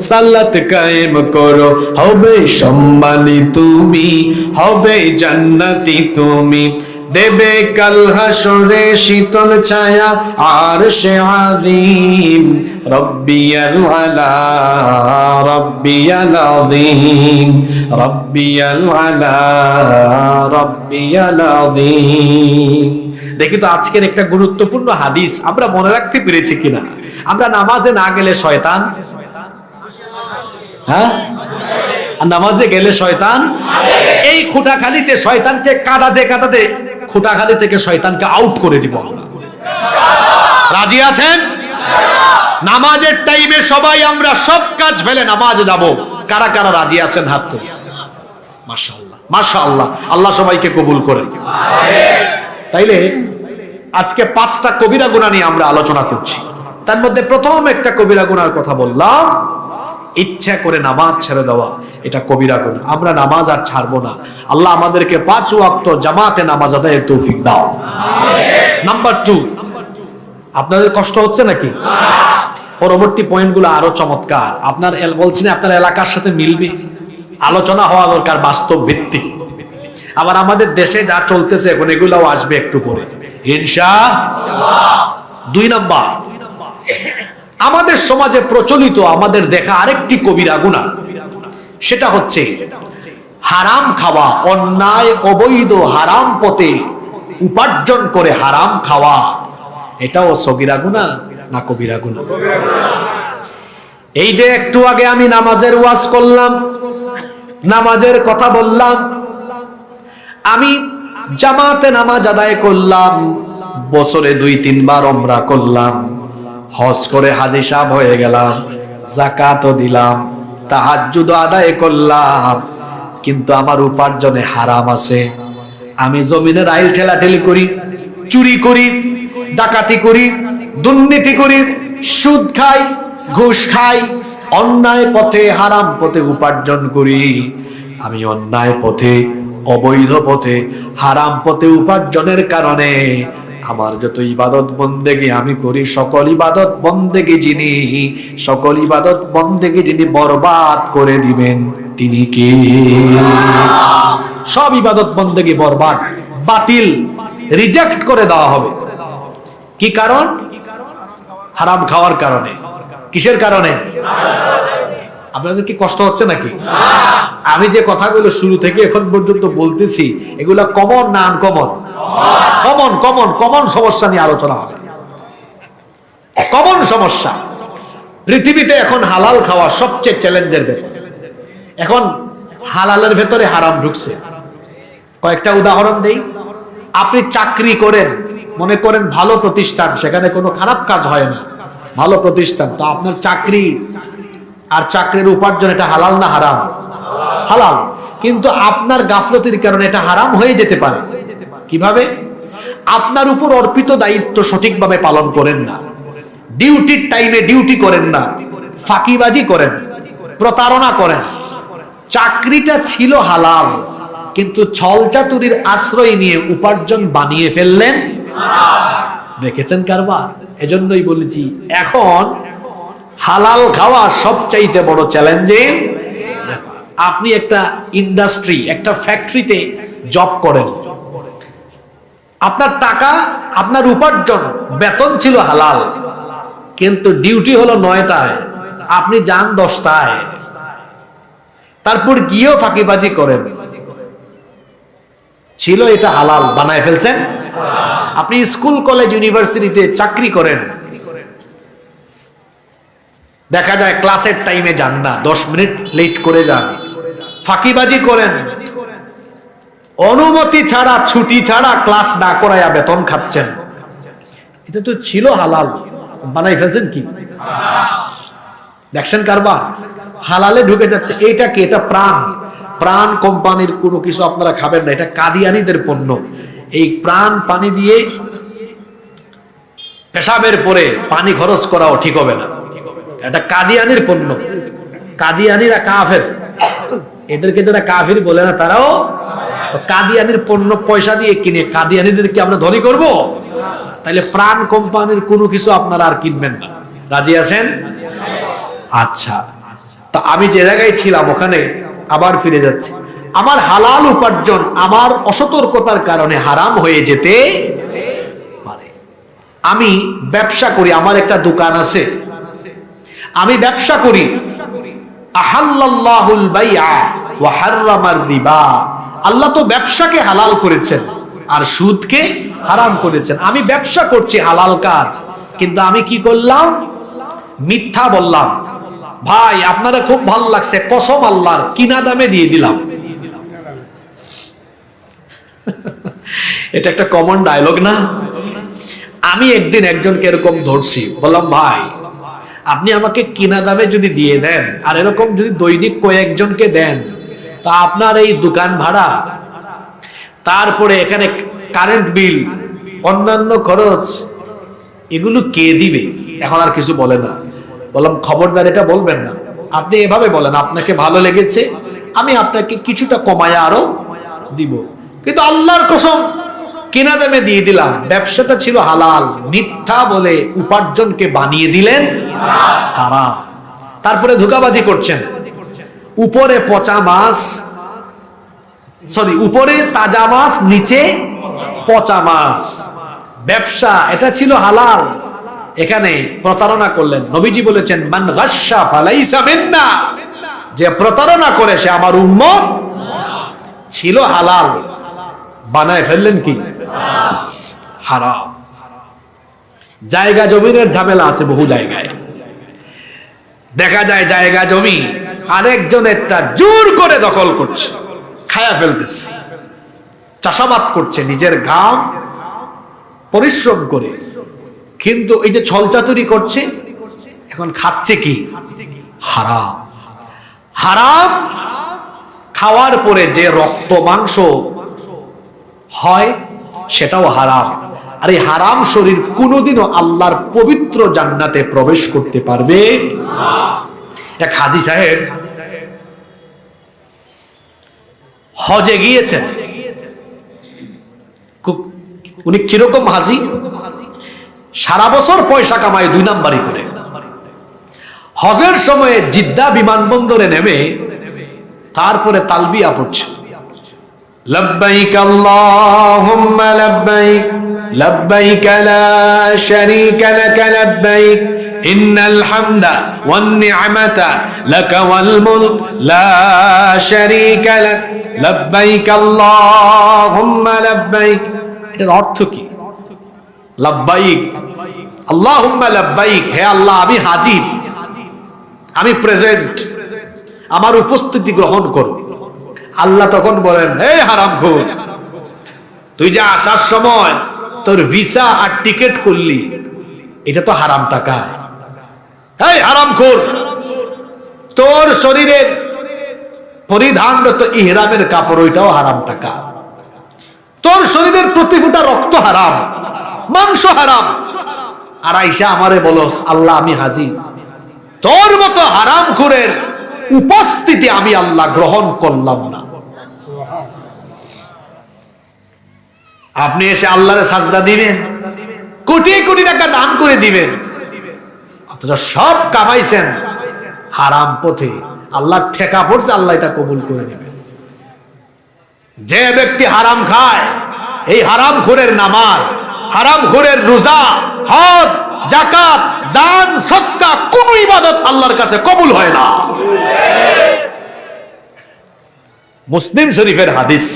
সালাত কায়েম করো, হবে সম্মানী তুমি, হবে জান্নাতি তুমি। দেবে কাল হাসরে শীতল ছায়া আরশে আযীম। রব্বিয়াল আলা, রব্বিয়াল আযীম, রব্বিয়াল আলা, রব্বিয়াল আযীম। দেখি তো আজকের একটা গুরুত্বপূর্ণ হাদিস আমরা মনে রাখতে পেরেছি কিনা। আমরা নামাজে না গেলে শয়তান, হ্যাঁ, নামাজে গেলে শয়তান এই খুঁটাখালিতে শয়তানকে কাঁদাতে খুঁটাখালি থেকে শয়তানকে আউট করে দিব আমরা। রাজি আছেন? নামাজের টাইমে সবাই আমরা সব কাজ ফেলে নামাজে যাব। কারা কারা রাজি আছেন হাত তুলে? মাশাআল্লাহ, মাশাআল্লাহ। আল্লাহ সবাইকে কবুল করেন। তাইলে আজকে 5টা কবিরা গুনাহ নিয়ে আমরা আলোচনা করছি। তার মধ্যে প্রথম একটা কবিরা গুনার কথা বললাম, ইচ্ছা করে নামাজ ছেড়ে দেওয়া। এটা কবিরা গুনাহ। আমরা নামাজ আর ছাড়বো না। আল্লাহ আমাদেরকে 5 ওয়াক্ত জামাতে নামাজ আদায়ের তৌফিক দাও। নাম্বার 2, আপনাদের কষ্ট হচ্ছে নাকি? পরবর্তী পয়েন্টগুলো আরো চমৎকার। আপনার বলছেন আপনার এলাকার সাথে মিলবে, আলোচনা হওয়া দরকার, বাস্তব ভিত্তিক। আবার আমাদের দেশে যা চলতেছে এখন এগুলাও আসবে একটু পরে ইনশাআল্লাহ। 2 নাম্বার, আমাদের সমাজে প্রচলিত, আমাদের দেখা আরেকটি কবিরা গুনাহ, সেটা হচ্ছে হারাম খাওয়া। অন্যায়, অবৈধ, হারাম পথে উপার্জন করে হারাম খাওয়া। এটাও সগীরা গুনাহ না কবিরা গুনাহ? এই যে একটু আগে আমি নামাজের ওয়াজ করলাম, নামাজের কথা বললাম, আমি জামাতে নামাজ আদায় করলাম, বছরে 2-3 বার উমরা করলাম, হজ করে হাজী সাহেব হয়ে গেলাম, যাকাতও দিলাম, তাহাজ্জুদ আদায় করলাম, কিন্তু আমার উপার্জনে হারাম আছে। আমি জমিনের আইল ঠেলাঠেলি করি, চুরি করি, ডাকাতি করি, দুর্নীতি করি, সুদ খাই, ঘুষ খাই, অন্যায় পথে হারাম পথে উপার্জন করি। আমি অন্যায় পথে, অবৈধ পথে, হারাম পথে উপার্জনের কারণে আমার যত ইবাদত বন্দেগী আমি করি, সকল ইবাদত বন্দেগী যিনি, সকল ইবাদত বন্দেগী যিনি বরবাদ করে দিবেন তিনি কে? সব ইবাদত বন্দেগী বরবাদ, বাতিল, রিজেক্ট করে দেওয়া হবে। কি কারণ? হারাম খাওয়ার কারণে। কিসের কারণে? আপনাদের কি কষ্ট হচ্ছে নাকি? আমি যে কথাগুলো শুরু থেকে এখন পর্যন্ত বলতেছি এগুলা কমন না আনকমন? কমন কমন কমন সমস্যা নিয়ে আলোচনা হবে। কমন সমস্যা। পৃথিবীতে এখন হালাল খাওয়া সবচেয়ে চ্যালেঞ্জের ব্যাপার। এখন হালালের ভেতরে হারাম ঢুকছে। কয়েকটা উদাহরণ দেই। আপনি চাকরি করেন, মনে করেন ভালো প্রতিষ্ঠান, সেখানে কোনো খারাপ কাজ হয় না, ভালো প্রতিষ্ঠান, তো আপনার চাকরি আর চাকরির উপার্জন এটা হালাল না হারাম? হালাল। কিন্তু আপনার গাফলতির কারণে এটা হারাম হয়ে যেতে পারে। কিভাবে? আপনার উপর অর্পিত দায়িত্ব সঠিকভাবে পালন করেন না, ডিউটির টাইমে ডিউটি করেন না, ফাঁকিবাজি করেন, প্রতারণা করেন। চাকরিটা ছিল হালাল, কিন্তু ছলচাতুরির আশ্রয় নিয়ে উপার্জন বানিয়ে ফেললেন। দেখেছেন কারবার? এজন্যই বলেছি এখন হালাল খাওয়া সবচাইতে বড় চ্যালেঞ্জিং ব্যাপার। আপনি একটা ইন্ডাস্ট্রি, একটা ফ্যাক্টরিতে জব করেন, আপনার টাকা, আপনার উপার্জন, বেতন ছিল হালাল, কিন্তু ডিউটি হলো 9টায়, আপনি যান 10টায়, তারপর গিয়েও ফাঁকিবাজি করেন। ছিল এটা হালাল, বানায় ফেলছেন। আপনি স্কুল কলেজ ইউনিভার্সিটিতে চাকরি করেন, দেখা যায় ক্লাসের টাইমে যান না, 10 মিনিট লেট করে যান, ফাঁকিবাজি করেন, অনুমতি ছাড়া, ছুটি ছাড়া ক্লাস না করায়া বেতন খাচ্ছেন। এটা তো ছিল হালাল, বানাই ফেলছেন কি? দেখছেন কারবার? হালালে ঢুকে যাচ্ছে। এইটা কি? এটা প্রাণ। প্রাণ কোম্পানির কোনো কিছু আপনারা খাবেন না, এটা কাদিয়ানীদের পণ্য। এই প্রাণ পানি দিয়ে পেশাবের পরে পানি খরচ করাও ঠিক হবে না, এটা কাদিয়ানির পণ্য। কাদিয়ানিরা কাফের, এদেরকে যারা কাফির বলে না তারাও তো কাদিয়ানির পণ্য পয়সা দিয়ে কিনে কাদিয়ানিদের কি আমরা ধনী করব? তাহলে প্রাণ কোম্পানির কোনো কিছু আপনারা আর কিনবেন না। রাজি আছেন? আচ্ছা, তা আমি যে জায়গায় ছিলাম ওখানে আবার ফিরে যাচ্ছি। আমার হালাল উপার্জন আমার অসতর্কতার কারণে হারাম হয়ে যেতে পারে। আমি ব্যবসা করি, আমার একটা দোকান আছে, আমি ব্যবসা করি। আহাল্লাল্লাহুল বাইআ ওয়া হাররামার রিবা। আল্লাহ তো ব্যবসাকে হালাল করেছেন আর সুদকে হারাম করেছেন। আমি ব্যবসা করছি, হালাল কাজ, কিন্তু আমি কি করলাম? মিথ্যা বললাম। ভাই আপনারা খুব ভালো লাগছে, কসম আল্লাহর, কিনা দামে দিয়ে দিলাম। এটা একটা কমন ডায়লগ না? আমি একদিন একজনকে এরকম ধরছি, বললাম ভাই আপনি আমাকে কিনা দামে যদি দিয়ে দেন আর এরকম যদি দৈনিক কয়েকজনকে দেন, তা আপনার এই দোকান ভাড়া, তারপরে এখানে কারেন্ট বিল, অন্যান্য খরচ, এগুলো কে দিবে? এখন আর কিছু বলে না। বললাম খবরদার এটা বলবেন না, আপনি এভাবে বলেন আপনাকে ভালো লেগেছে, আমি আপনাকে কিছুটা কমায়া আরো দিব, কিন্তু আল্লাহর কসম কেনা দামে দিয়ে দিলাম। ব্যবসাটা ছিল হালাল, মিথ্যা বলে উপার্জনকে বানিয়ে দিলেন হারাম। তারপরে ধোঁকাবাজি করছেন। উপরে পচা মাছ, সরি, উপরে তাজা মাছ, নিচে পচা মাছ। ব্যবসা এটা ছিল হালাল, এখানে প্রতারণা করলেন। নবীজি বলেছেন মান গাশশা ফালাইসা মিন্না, যে প্রতারণা করে সে আমার উম্মত। ছিল হালাল, বানায় ফেললেন কি হারাম। জায়গা জমিনের ঝামেলা আছে বহু জায়গায়, দেখা যায় জায়গা জমি আরেকজনেরটা জোর করে দখল করছে, খায়া ফেলতেছে, চাষাবাদ করছে নিজের ঘাম পরিশ্রম করে, কিন্তু এই যে ছলচাতুরি করছে, এখন খাচ্ছে কি হারাম। হারাম খাওয়ার পরে যে রক্ত মাংস হয় সেটাও হারাম। আর এই হারাম শরীর কোনোদিনও আল্লাহর পবিত্র জান্নাতে প্রবেশ করতে পারবে না। এক হাজী সাহেব হজে গিয়েছেন। উনি কিরকম হাজী? সারা বছর পয়সা কামায় 2 নাম্বারি করে। হজের সময়ে জিদ্দা বিমানবন্দরে নেমে তারপরে তালবিয়া পড়ছে, লব্বাইক আল্লাহুম্মা লব্বাইক লব্বাইক লা শারীকা লাক লব্বাইক ইন্নাল হামদা ওয়ান নি'মাতা লাকা ওয়াল মুলক লা শারীকা লাক লব্বাইক আল্লাহুম্মা লব্বাইক। এটার অর্থ কি? লব্বাইক আল্লাহুম্মা লব্বাইক, হে আল্লাহ আমি হাজির, আমি প্রেজেন্ট, আমার উপস্থিতি গ্রহণ করো। আল্লাহ তখন বলেন, হে হারামখোর, তুই যে আসার সময় তোর ভিসা আর টিকিট করলি এটা তো হারাম টাকা। এই হারামখোর, তোর শরীরের পরিধানরত ইহরামের কাপড় ওইটাও হারাম টাকা, তোর শরীরের প্রতি ফোঁটা রক্ত হারাম, মাংস হারাম, আর আইসা আমারে বলস আল্লাহ আমি হাজির। তোর মতো হারামখোরের উপস্থিতি আমি আল্লাহ গ্রহণ করলাম না। আপনি এসে আল্লাহরে সাজদা দিবেন, কোটি কোটি টাকা দান করে দিবেন, অথচ সব কামাইছেন হারাম পথে, আল্লাহ ঠেকা পড়ছে, আল্লাহ এটা কবুল করে নেবেন। যে ব্যক্তি হারাম খায়, এই হারামখোরের নামাজ, হারামখোরের রোজা, হজ, যাকাত, দান, সদকা কোন ইবাদত আল্লাহর কাছে কবুল হয় না। মুসলিম শরীফের হাদিস।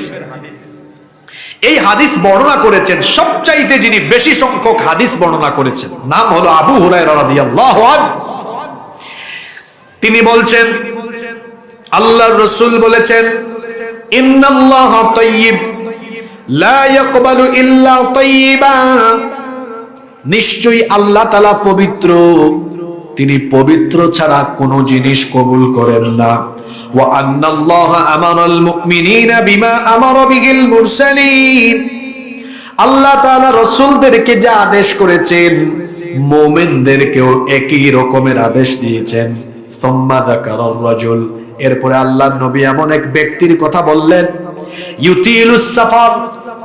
এই হাদিস বর্ণনা করেছেন সবচাইতে যিনি বেশি সংখ্যক হাদিস বর্ণনা করেছেন, নাম হলো আবু হুরায়রা রাদিয়াল্লাহু আনহু। তিনি বলছেন আল্লাহর রাসূল বলেছেন, ইন্নাল্লাহা তাইয়্যিব লা ইয়াকবালু ইল্লা তাইয়্যিবা, নিশ্চয়ই আল্লাহ তাআলা পবিত্র, তিনি পবিত্র ছাড়া কোনো জিনিস কবুল করেন না। ওয়া আন্নাল্লাহা আমারাল মুমিনিনা বিমা আমারা বিহিল মুরসালিন, আল্লাহ তাআলা রাসূলদেরকে যা আদেশ করেছেন মুমিনদেরকেও একই রকমের আদেশ দিয়েছেন। সুম্মা যাকারার রাজুল, এরপরে আল্লাহর নবী এমন এক ব্যক্তির কথা বললেন, ইউতিলুস সাফার,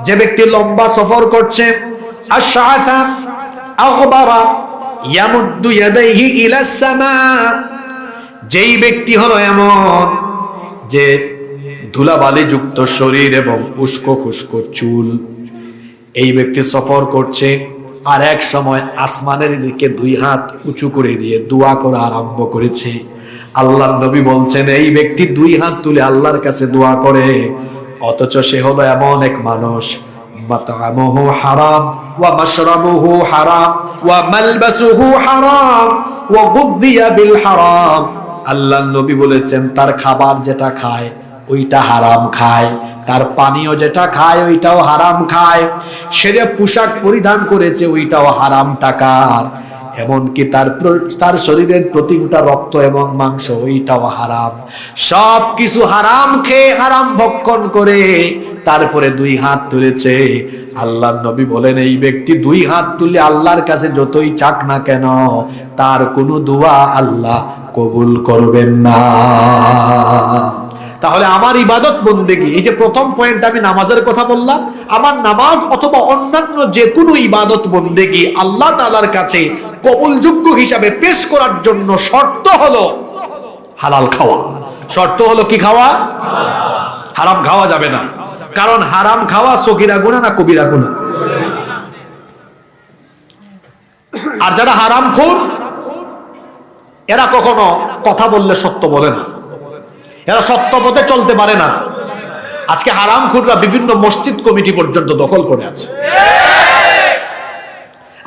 যে ব্যক্তি লম্বা সফর করছে, আশআথা আগবারা ইয়ামুদ্দু ইয়াদাইহি ইলাস সামা, যেই ব্যক্তি হলো এমন যে ধুলাবালি যুক্ত শরীর এবং উস্কো খুস্কো চুল, এই ব্যক্তি সফর করছে আর এক সময় আসমানের দিকে 2 হাত উঁচু করে দিয়ে দোয়া করা আরম্ভ করেছে। আল্লাহর নবী বলছেন এই ব্যক্তি 2 হাত তুলে আল্লাহর কাছে দোয়া করে, অথচ সে হলো এমন এক মানুষ মাতআমুহু হারাম ওয়া মাশরাবুহু হারাম ওয়া মালবাসুহু হারাম ওয়া গুযিয়া বিল হারাম। আল্লাহর নবী বলেছেন তার খাবার যেটা খায় ওইটা হারাম খায়, তার পানীয় যেটা খায় ওইটাও হারাম খায়, সে যে পোশাক পরিধান করেছে ওইটাও হারাম টাকার, এমনকি তার শরীরের প্রতি ফোঁটা রক্ত এবং মাংস ওইটাও হারাম। সব কিছু হারাম খেয়ে হারাম ভক্ষণ করে তারপরে 2 হাত তুলেছে। আল্লাহর নবী বলেন এই ব্যক্তি 2 হাত তুলে আল্লাহর কাছে যতই চাক না কেন তার কোনো দোয়া আল্লাহ কবুল করবেন না। তাহলে আমার ইবাদত বন্দেগী, এই যে প্রথম পয়েন্ট আমি নামাজের কথা বললাম, আমার নামাজ অথবা অন্যান্য যে কোনো ইবাদত বন্দেগী আল্লাহ তাআলার কাছে কবুলযোগ্য হিসাবে পেশ করার জন্য শর্ত হলো হালাল খাওয়া। শর্ত হলো কি খাওয়া? হারাম খাওয়া যাবে না। কারণ হারাম খাওয়া সগীরা গুনাহ না কবিরা গুনাহ? আর যারা হারামখোর এরা কখনো কথা বললে সত্য বলে না, এরা সত্য পথে চলতে পারে না। আজকে হারামখোররা বিভিন্ন মসজিদ কমিটি পর্যন্ত দখল করে আছে।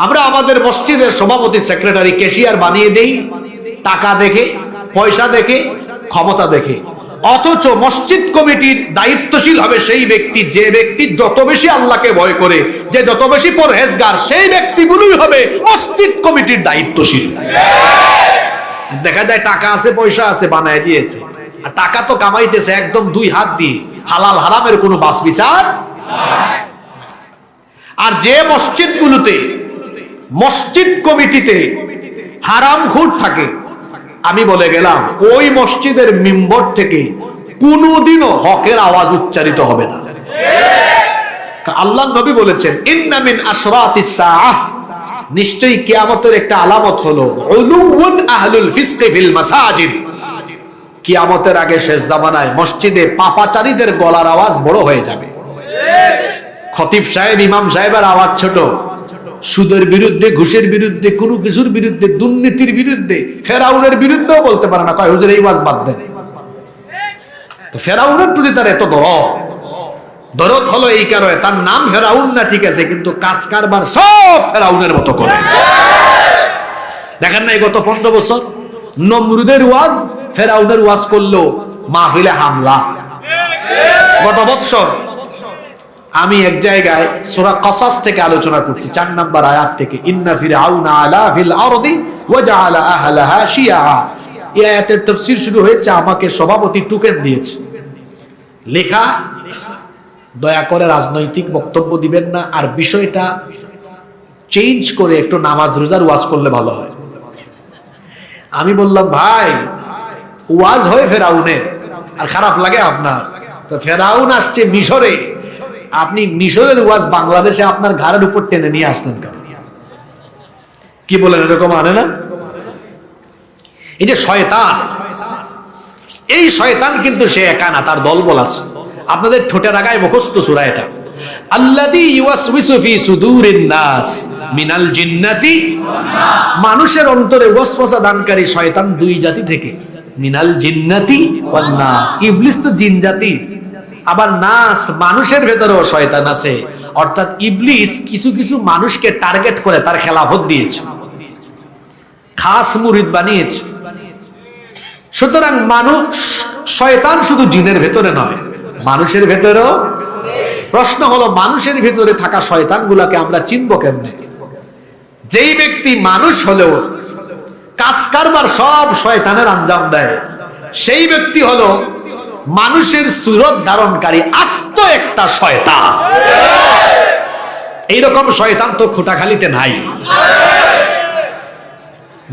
আমরা আমাদের মসজিদের সভাপতি, সেক্রেটারি, ক্যাশিয়ার বানিয়ে দেই টাকা দেখে, পয়সা দেখে, ক্ষমতা দেখে, অথচ মসজিদ কমিটির দায়িত্বশীল হবে সেই ব্যক্তি যে ব্যক্তি যত বেশি আল্লাহকে ভয় করে, যে যত বেশি পরহেজগার, সেই ব্যক্তিগুলোই হবে মসজিদ কমিটির দায়িত্বশীল। দেখা যায় টাকা আছে, পয়সা আছে, বানায় দিয়েছে, আর টাকা তো কামাইতেছে একদম দুই হাত দিয়ে, হালাল হারামের কোনো বাস বিচার। আর যে মসজিদগুলোতে, মসজিদ কমিটিতে হারামখোর থাকে, আমি বলে গেলাম ওই মসজিদের মিম্বর থেকে কোনোদিনও হকের আওয়াজ উচ্চারিত হবে না। আল্লাহ নবী বলেছেন, ইন্না মিন আশরাতিস সাআহ, নিশ্চয়ই কিয়ামতের একটা আলামত হলো উলুউন আহলুল ফিসকি ফিল মাসাজিদ। কিয়ামতের আগে শেষ জামানায় মসজিদে পাপাচারীদের গলার আওয়াজ বড় হয়ে যাবে। খতিব সাহেব, ইমাম সাহেবের আওয়াজ ছোট। সুদের বিরুদ্ধে, ঘুষের বিরুদ্ধে, কোনো কিছুর বিরুদ্ধে, দুর্নীতির বিরুদ্ধে, ফেরাউনের বিরুদ্ধেও বলতে পারে না, কয় হুজুর এই ওয়াজ বাদ দেন। তো ফেরাউনের প্রতি তার এত দরদ হলো এই কারণে, তার নাম ফেরাউন না ঠিক আছে, কিন্তু কাজ কারবার সব ফেরাউনের মতো করে। দেখেন না, গত 15 বছর নমরুদের ওয়াজ, ফেরাউনের ওয়াজ করলো মাহফিলে হামলা। গত বছর আমি এক জায়গায় সূরা কসাস থেকে আলোচনা করছি, 4 নম্বর আয়াত থেকে, ইন্না ফিরআউনা আলা ফিল আরদি ওয়া জাআলা আহলাহা শিয়া। এই আয়াতের তাফসীর শুরু হয়েছে, আমাকে সভাপতি টোকেন দিয়েছে, লেখা দয়া করে রাজনৈতিক বক্তব্য দিবেন না, আর বিষয়টা চেঞ্জ করে একটু নামাজ রোজার ওয়াজ করলে ভালো হয়। আমি বললাম, ভাই ওয়াজ হয় ফেরাউনের, আর খারাপ লাগে আপনার? তো ফেরাউন আসছে মিশরে, আপনি মিশরের ওয়াজ বাংলাদেশে আপনার ঘাড়ের উপর টেনে নিয়ে আসলেন কেন? কি বলেন, এরকম আনে না? এই যে শয়তান, এই শয়তান কিন্তু সে একা না, তার দলবল আছে। আপনাদের ঠোঁটের আগায় মুখস্থ সূরা এটা, আল্লাযী ইউওয়াসওয়িসু ফি সুদুরিন নাস মিনাল জিন্নাতি ওয়ান নাস। মানুষের অন্তরে ওয়াসওয়াসা দানকারী শয়তান দুই জাতি থেকে, মিনাল জিন্নাতি ওয়ান নাস। ইবলিস তো জিন জাতির, আবার নাস মানুষের ভেতরেও শয়তান আছে। অর্থাৎ ইবলিস কিছু কিছু মানুষকে টার্গেট করে তার খেলাফত দিয়েছে, খাস মুরিদ বানিয়েছে। সুতরাং মানুষ, শয়তান শুধু জিনের ভেতরে নয়, মানুষের ভেতরেও। প্রশ্ন হলো, মানুষের ভেতরে থাকা শয়তানগুলোকে আমরা চিনব কেমনে? যেই ব্যক্তি মানুষ হলেও কাজ কারবার সব শয়তানের আঞ্জাম দেয়, সেই ব্যক্তি হলো মানুষের সুরত ধারণকারী আস্ত একটা শয়তান। এইরকম শয়তান তো খোটাখালিতে নাই।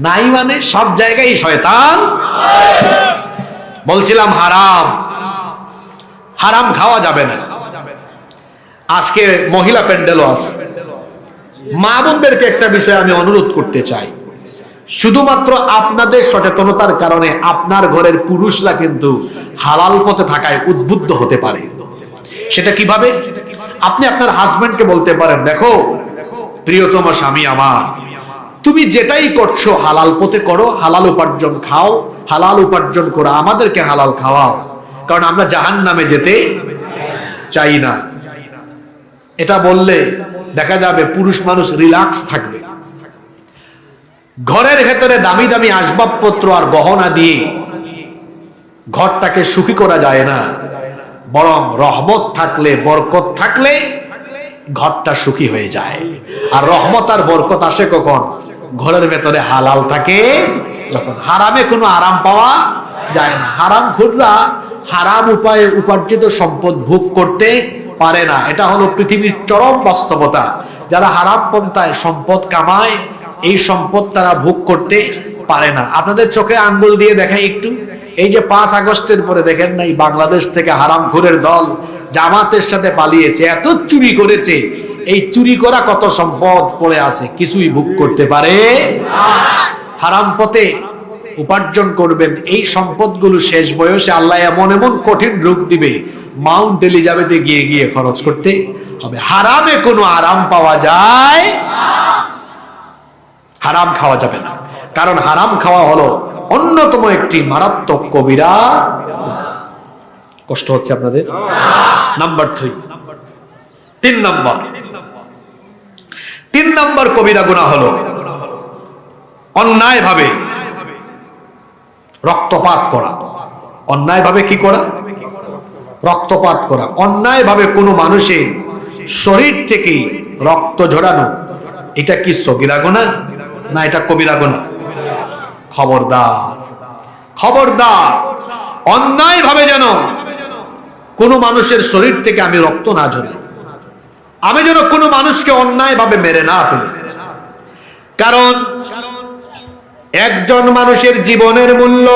নাই মানে সব জায়গায় শয়তান। বলছিলাম হারাম, হারাম খাওয়া যাবে না। আজকে মহিলা প্যান্ডেলও আছে। মা বোনদেরকে একটা বিষয় আমি অনুরোধ করতে চাই, শুধুমাত্র আপনাদের সচেতনতার কারণে আপনার ঘরের পুরুষরা কিন্তু হালাল পথে থাকায় উদ্বুদ্ধ হতে পারে। সেটা কিভাবে? আপনি আপনার হাজবেন্ডকে বলতে পারেন, দেখো প্রিয়তম স্বামী আমার, তুমি যেটাই করছো হালাল পথে করো, হালাল উপার্জন খাও, হালাল উপার্জন করো, আমাদেরকে হালাল খাওয়াও, কারণ আমরা জাহান্নামে যেতে চাই না। এটা বললে দেখা যাবে পুরুষ মানুষ রিল্যাক্স থাকবে। ঘরের ভেতরে দামি দামি আসবাবপত্র আর গহনা দিয়ে ঘরটাকে সুখী করা যায় না, বরং রহমত থাকলে, বরকত থাকলে ঘরটা সুখী হয়ে যায়। আর রহমত আর বরকত আসে কখন? ঘরের ভেতরে হালাল থাকে যখন। হারামে কোনো আরাম পাওয়া যায় না। হারাম খুররা হারাম উপায়ে উপার্জিত সম্পদ ভোগ করতে পারে না। এটা হলো পৃথিবীর চরম বাস্তবতা। যারা হারাম পন্থায় সম্পদ কামায়, এই সম্পদ তারা ভোগ করতে পারে না। আপনাদের চোখে আঙ্গুল দিয়ে দেখাই একটু, এই যে 5 আগস্টের পরে দেখেন নাই বাংলাদেশ থেকে হারামখোরের দল জামাতের সাথে পালিয়েছে, এত চুরি করেছে, এই চুরি করা কত সম্পদ পড়ে আছে, কিছুই ভোগ করতে পারে না। হারাম পথে উপার্জন করবেন, এই সম্পদগুলো শেষ বয়সে আল্লাহ এমন এমন কঠিন রোগ দিবে, মাউন্ট এলিজাবেথে গিয়ে গিয়ে খরচ করতে হবে। হারামে কোনো আরাম পাওয়া যায় না, হারাম খাওয়া যাবে না। কারণ হারাম খাওয়া হলো অন্যতম একটি মারাত্মক কবিরা। কষ্ট হচ্ছে আপনাদের? নাম্বার 3, 3 নম্বর কবিরা গুনাহ হলো অন্যায়ভাবে রক্তপাত করা। অন্যায়ভাবে কি করা? রক্তপাত করা। অন্যায়ভাবে কোনো মানুষের শরীর থেকে রক্ত ঝরানো, এটা কি সগীরা গুনাহ না এটা কবিরা গুনাহ? খবরদার, খবরদার, অন্যায় ভাবে যেন কোনো মানুষের শরীর থেকে আমি রক্ত না ঝরি, আমি যেন কোনো মানুষকে অন্যায় ভাবে মেরে না ফেলি। কারণ একজন মানুষের জীবনের মূল্য,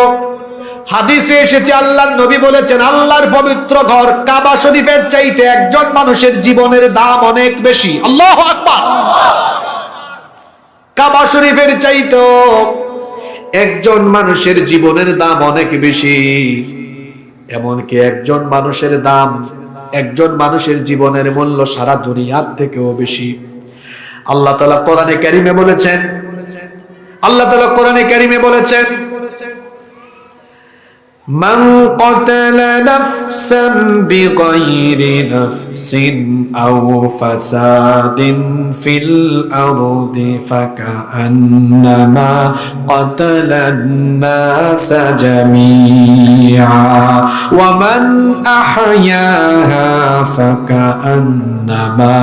হাদিসে এসেছে আল্লাহর নবী বলেছেন, আল্লাহর পবিত্র ঘর কাবা শরীফের চাইতে একজন মানুষের জীবনের দাম অনেক বেশি। আল্লাহু আকবার। কাবা শরীফের চাইতে একজন মানুষের জীবনের দাম অনেক বেশি। এমনকি একজন মানুষের দাম, একজন মানুষের জীবনের মূল্য সারা দুনিয়ার থেকেও বেশি। আল্লাহ তাআলা কোরআনে কারিমে বলেছেন, আল্লাহ তাআলা কোরআনে কারিমে বলেছেন, মান ক্বাতালা নাফসান বিগাইরি নাফসিন আও ফাসাদিন ফিল আরদি ফাকান্নামা ক্বাতালান নাসা জামিআ ওয়া মান আহইয়াহা ফাকান্নামা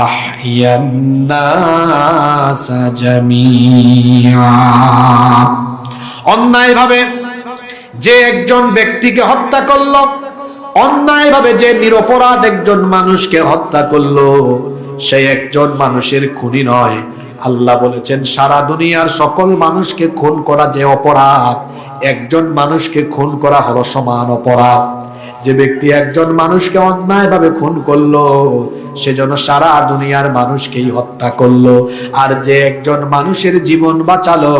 আহইয়ান নাসা জামিআ। অন্যায়ভাবে যে একজন ব্যক্তিকে হত্যা করলো, অন্যায়ভাবে যে নিরপরাধ একজন মানুষকে হত্যা করলো, সে একজন মানুষের খুনি নয়। আল্লাহ বলেছেন সারা দুনিয়ার সকল মানুষকে খুন করা যে অপরাধ, একজন মানুষকে খুন করা হলো সমান অপরাধ। যে ব্যক্তি একজন মানুষকে অন্যায়ভাবে খুন করলো, সেজন্য সারা দুনিয়ার মানুষকেই হত্যা করলো। আর যে একজন মানুষের জীবন বাঁচালো,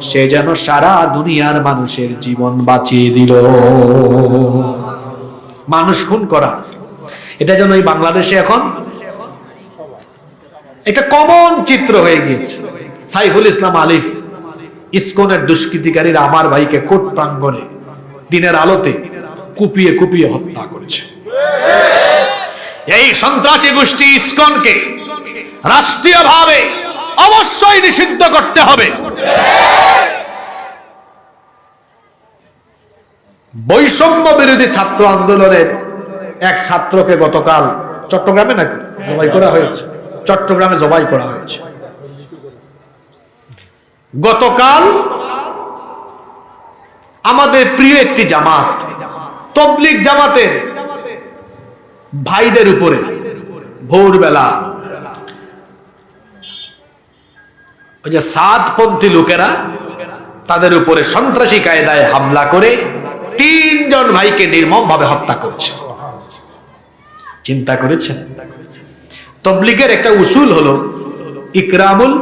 সে যেন সারা দুনিয়ার মানুষের জীবন বাঁচিয়ে দিল। মানুষ খুন করা, এটা যেন এই বাংলাদেশে এখন একটা কমন চিত্র হয়ে গিয়েছে। সাইফুল ইসলাম আলিফ ইসকনের দুষ্কৃতিকারীরা আমার ভাইকে কোর্ট প্রাঙ্গণে দিনের আলোতে কুপিয়ে কুপিয়ে হত্যা করেছে। এই সন্ত্রাসী গোষ্ঠী ইসকনকে রাষ্ট্রীয়ভাবে অবশ্যই নিষিদ্ধ করতে হবে। বৈষম্য বিরোধী ছাত্র আন্দোলনের এক ছাত্রকে গতকাল চট্টগ্রামে নাকি জবাই করা হয়েছে, চট্টগ্রামে জবাই করা হয়েছে। গতকাল আমাদের প্রিয় একটি জামাত, তবলিগ জামাতের ভাইদের উপরে ভোরবেলা ওই যে সাতপন্থী লোকেরা তাদের উপরে সন্ত্রাসী কায়দায় হামলা করে 3 জন ভাইকে নির্মমভাবে হত্যা করেছে। চিন্তা করেছেন? তবলিগের একটা উসুল হলো ইকরামুল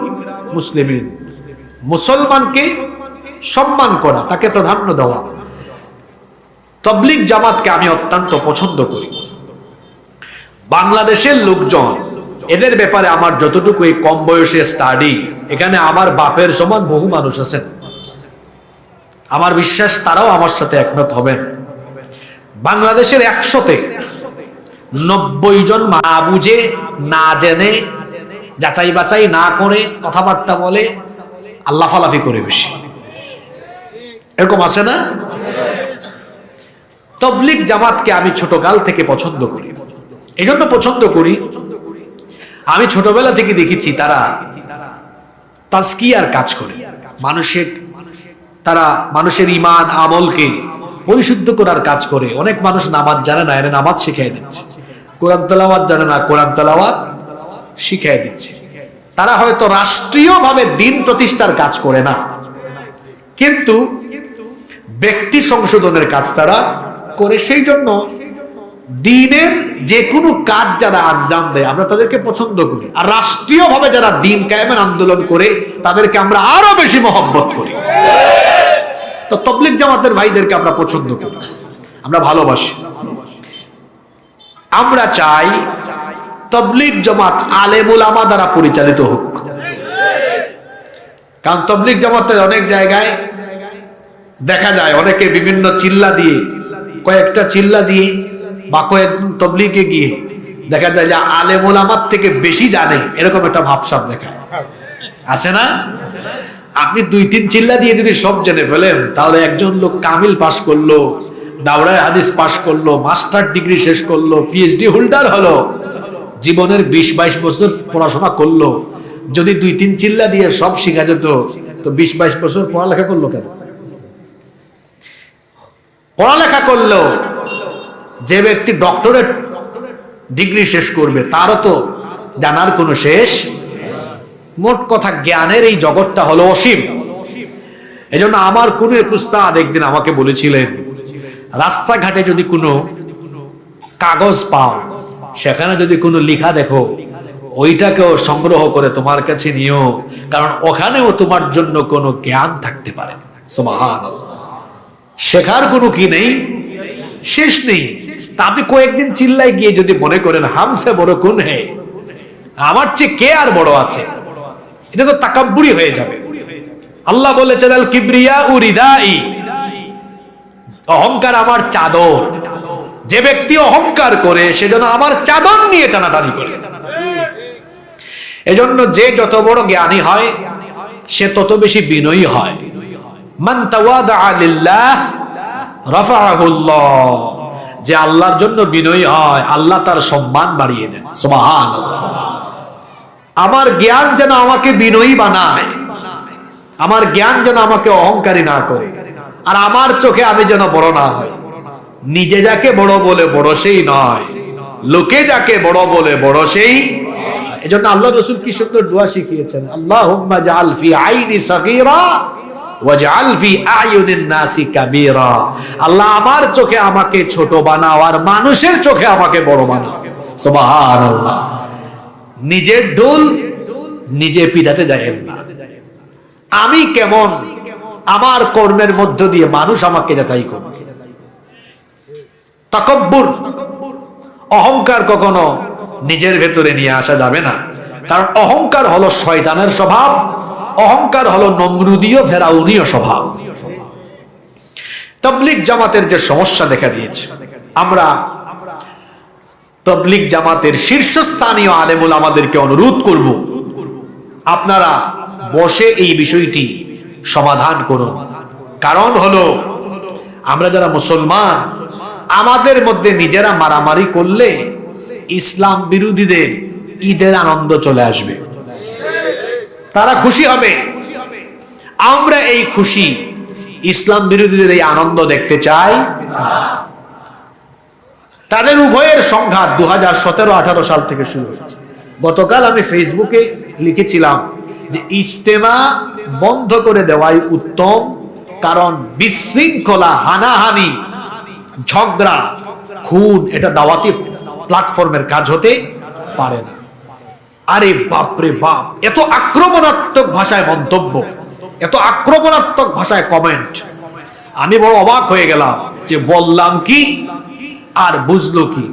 মুসলিমিন, মুসলমানকে সম্মান করা, তাকে প্রাধান্য দেওয়া। তবলিগ জামাতকে আমি অত্যন্ত পছন্দ করি। বাংলাদেশের লোকজন এদের ব্যাপারে আমার যতটুকু এই কম বয়সে স্টাডি, এখানে আমার বাপের সমান বহু মানুষ আছেন, আমার বিশ্বাস তারাও আমার সাথে একমত হবেন। বাংলাদেশের 100-তে 90 জন মা বুঝে না জেনে যাচাই বাছাই না করে কথাবার্তা বলে, আল্লাহ ফালাফি করে বেশি, এরকম আছে না? তবলিগ জামাতকে আমি ছোটকাল থেকে পছন্দ করি। এই জন্য পছন্দ করি, আমি ছোটবেলা থেকে দেখেছি তারা তাজকিয়ার কাজ করে, তারা মানুষের ঈমান আমলকে পরিশুদ্ধ করার কাজ করে। অনেক মানুষ নামাজ জানে না, এরা নামাজ শিখিয়ে দিচ্ছে। কোরআন তেলাওয়াত জানে না, কোরআন তেলাওয়াত শিখিয়ে দিচ্ছে। তারা হয়তো রাষ্ট্রীয়ভাবে দিন প্রতিষ্ঠার কাজ করে না, কিন্তু ব্যক্তি সংশোধনের কাজ তারা করে। সেই জন্য দ্বীনের যে কোনো কাজ যারা আঞ্জাম দেয় আমরা তাদেরকে পছন্দ করি, আর রাষ্ট্রীয়ভাবে যারা দ্বীন কায়েমের আন্দোলন করে তাদেরকে আমরা আরো বেশি মহব্বত করি। তো তবলিগ জামাতের ভাইদেরকে আমরা পছন্দ করি, আমরা ভালোবাসি। আমরা চাই তবলিগ জামাত আলেম উলামা দ্বারা পরিচালিত হোক। কারণ তবলিগ জামাতের অনেক জায়গায় দেখা যায় অনেকে বিভিন্ন চিল্লা দিয়ে, কয়েকটা চিল্লা দিয়ে বা কয়েকদিন তবলিগে গিয়ে দেখা যায় যে আলেম উলামার থেকে বেশি জানে, এরকম একটা ভাবসাব দেখায়, আছে না? আপনি 2-3 চিল্লা দিয়ে যদি সব জেনে ফেলেন, তাহলে একজন লোক কামিল পাশ করলো, দাওরায়ে হাদিস পাশ করলো, মাস্টার ডিগ্রি শেষ করলো, পিএইচডি হোল্ডার হলো, জীবনের 20-22 বছর পড়াশোনা করলো, যদি 2-3 চিল্লা দিয়ে সব শেখা যেত, তো 20-22 বছর পড়ালেখা করলো কেন? পড়ালেখা করলেও যে ব্যক্তি ডক্টরেট ডিগ্রি শেষ করবে তারও তো জানার কোনো শেষ। মোট কথা জ্ঞানের এই জগৎটা হলো অসীম। এজন্য আমার কোন এক উস্তাদ একদিন আমাকে বলেছিলেন, রাস্তাঘাটে যদি কোনো কাগজ পাও, সেখানে যদি কোনো লেখা দেখো, ওইটাকেও সংগ্রহ করে তোমার কাছে নিও, কারণ ওখানেও তোমার জন্য কোনো জ্ঞান থাকতে পারে। সুবহানাল্লাহ। শেখার কোনো কি নেই, শেষ নেই। তা আপনি কয়েকদিন চিল্লাই গিয়ে যদি মনে করেন হামসে বড় কোন হে, আমার চেয়ে কে আর বড় আছে, এটা তো তাকাব্বুরি হয়ে যাবে। আল্লাহ বলেছেন আল কিবরিয়া উরিদাই, অহংকার আমার চাদর। যে ব্যক্তি অহংকার করে সেজন্য আমার চাদর নিয়ে টানাটানি করে। এজন্য যে যত বড় জ্ঞানী হয় সে তত বেশি বিনয়ী হয়। মান তাওয়াদা লিল্লাহ রাফাআহুল্লাহ, যে আল্লাহর জন্য বিনয়ী হয় আল্লাহ তার সম্মান বাড়িয়ে দেন। সুবহানাল্লাহ। আমার জ্ঞান যেন আমাকে বিনয়ী বানায়, আমার জ্ঞান যেন আমাকে অহংকারী না করে, আর আমার চোখে আমি যেন বড় না হয়। নিজে যাকে বড় বলে বড় সেই নয়, লোকে যাকে বড় বলে বড় সেই। এজন্য আল্লাহ রাসূল কি সুন্দর দোয়া শিখিয়েছেন, আল্লাহুম্মা জাআল ফি আইনি সাগীরা ওয়াজআল ফি আয়ুনিন নাসি কাবীরা। আল্লাহ আমার চোখে আমাকে ছোট বানাও আর মানুষের চোখে আমাকে বড় বানাও। সুবহানাল্লাহ। নিজের ঢোল নিজে পিটাতে যাবেন না। আমি কেমন, আমার কর্মের মধ্য দিয়ে মানুষ আমাকে যাচাই করবে। তাকাব্বুর, অহংকার কখনো নিজের ভেতরে নিয়ে আসা যাবে না, কারণ অহংকার হলো শয়তানের স্বভাব, অহংকার হলো নমরুদীয় ফেরাউনীয় স্বভাব। তাবলীগ জামাতের যে সমস্যা দেখা দিয়েছে, আমরা তাবলীগ জামাতের শীর্ষস্থানীয় আলেমুল আমাদেরকে অনুরোধ করব, আপনারা বসে এই বিষয়টি সমাধান করুন। কারণ হলো আমরা যারা মুসলমান, আমাদের মধ্যে নিজেরা মারামারি করলে ইসলাম বিরোধীদের ঈদের আনন্দ চলে আসবে, তারা খুশি হবে। আমরা এই খুশি, ইসলাম বিরোধীদের এই আনন্দ দেখতে চাই। তাদের উভয়ের সংঘাত 2017-18 সাল থেকে শুরু হয়েছে। গতকাল আমি ফেসবুকে লিখেছিলাম যে ইজতেমা বন্ধ করে দেওয়াই উত্তম, কারণ বিশৃঙ্খলা, হানাহানি, ঝগড়া, খুন এটা দাওয়াতি প্ল্যাটফর্মের কাজ হতে পারে না। আরে বাপরে বাপ, এত আক্রমণাত্মক ভাষায় মন্তব্য, এত আক্রমণাত্মক ভাষায় কমেন্ট, আমি বড় অবাক হয়ে গেলাম যে বললাম কি আর বুঝলো কি।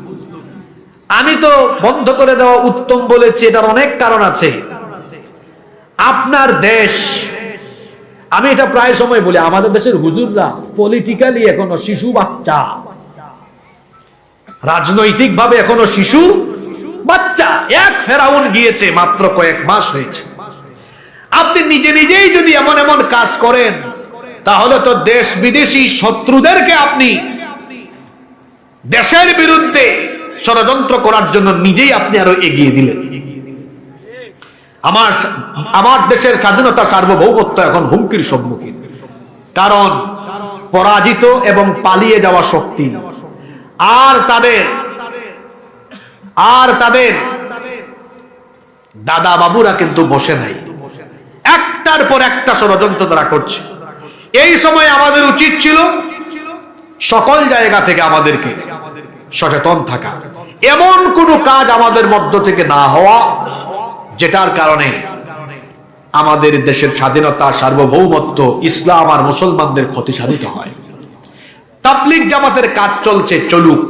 আমি তো বন্ধ করে দেওয়া উত্তম বলেছি, এটার অনেক কারণ আছে। আপনার দেশ, আমি এটা প্রায় সময় বলি, আমাদের দেশের হুজুররা পলিটিক্যালি এখনো শিশু বাচ্চা, রাজনৈতিক ভাবে এখনো শিশু বাচ্চা। এক ফেরাউন গিয়েছে, মাত্র কয়েক মাস হয়েছে। আপনি নিজে নিজেই যদি এমন এমন কাজ করেন, তাহলে তো দেশ বিদেশি শত্রুদেরকে আপনি দেশের বিরুদ্ধে ষড়যন্ত্র করার জন্য নিজেই আপনি আরো এগিয়ে দিলেন। আমার দেশের স্বাধীনতা, সার্বভৌমত্ব এখন হুমকির সম্মুখীন, কারণ পরাজিত এবং পালিয়ে যাওয়া শক্তি আর তাদের দাদা বাবুরা কিন্তু বসে নাই, একটার পর একটা ষড়যন্ত্র তারা করছে। এই সময় আমাদের উচিত ছিল সকল জায়গা থেকে আমাদেরকে সচেতন থাকা, এমন কোনো কাজ আমাদের মধ্য থেকে না হওয়া যেটার কারণে আমাদের দেশের স্বাধীনতা, সার্বভৌমত্ব, ইসলাম আর মুসলমানদের ক্ষতি সাধিত হয়। তাবলীগ জামাতের কাজ চলছে, চলুক,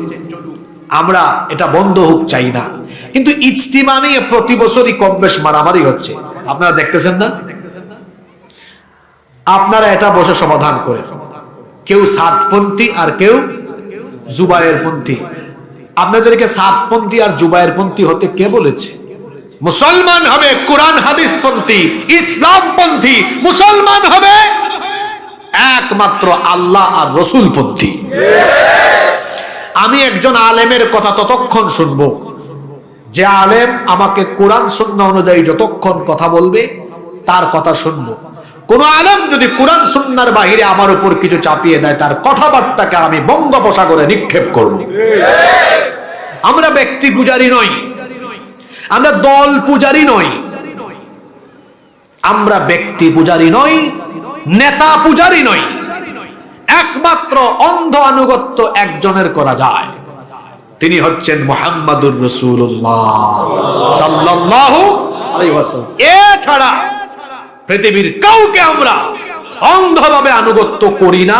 আমরা এটা বন্ধ হোক চাই না, কিন্তু ইজতিমা নিয়ে প্রতি বছরই কম বেশ মারামারি হচ্ছে, আপনারা দেখতেছেন না? আপনারা এটা বসে সমাধান করে, কেউ সাতপন্থী আর কেউ জুবায়ের পন্থী। আপনাদেরকে সাতপন্থী আর জুবায়ের পন্থী হতে কে বলেছে? মুসলমান হবে কোরআন হাদিস পন্থী, ইসলাম পন্থী। মুসলমান হবে একমাত্র আল্লাহ আর রসুল পন্থী। আমি একজন আলেমের কথা ততক্ষণ শুনবো যে আলেম আমাকে কোরআন সুন্নাহ অনুযায়ী যতক্ষণ কথা বলবে তার কথা শুনবো। কোন আলেম যদি কোরআন সুন্নাহর বাহিরে আমার উপর কিছু চাপিয়ে দেয়, তার কথাবার্তাকে আমি বঙ্গোপসাগরে নিক্ষেপ করব। আমরা ব্যক্তি পূজারী নই, আমরা দল পূজারী নই, আমরা ব্যক্তি পূজারী নই, নেতা পূজারী নই। একমাত্র অন্ধ আনুগত্য একজনের করা যায়, তিনি হচ্ছেন মুহাম্মাদুর রাসূলুল্লাহ সাল্লাল্লাহু আলাইহি ওয়াসাল্লাম। এছাড়া পৃথিবীর কাউকে আমরা অন্ধভাবে আনুগত্য করি না,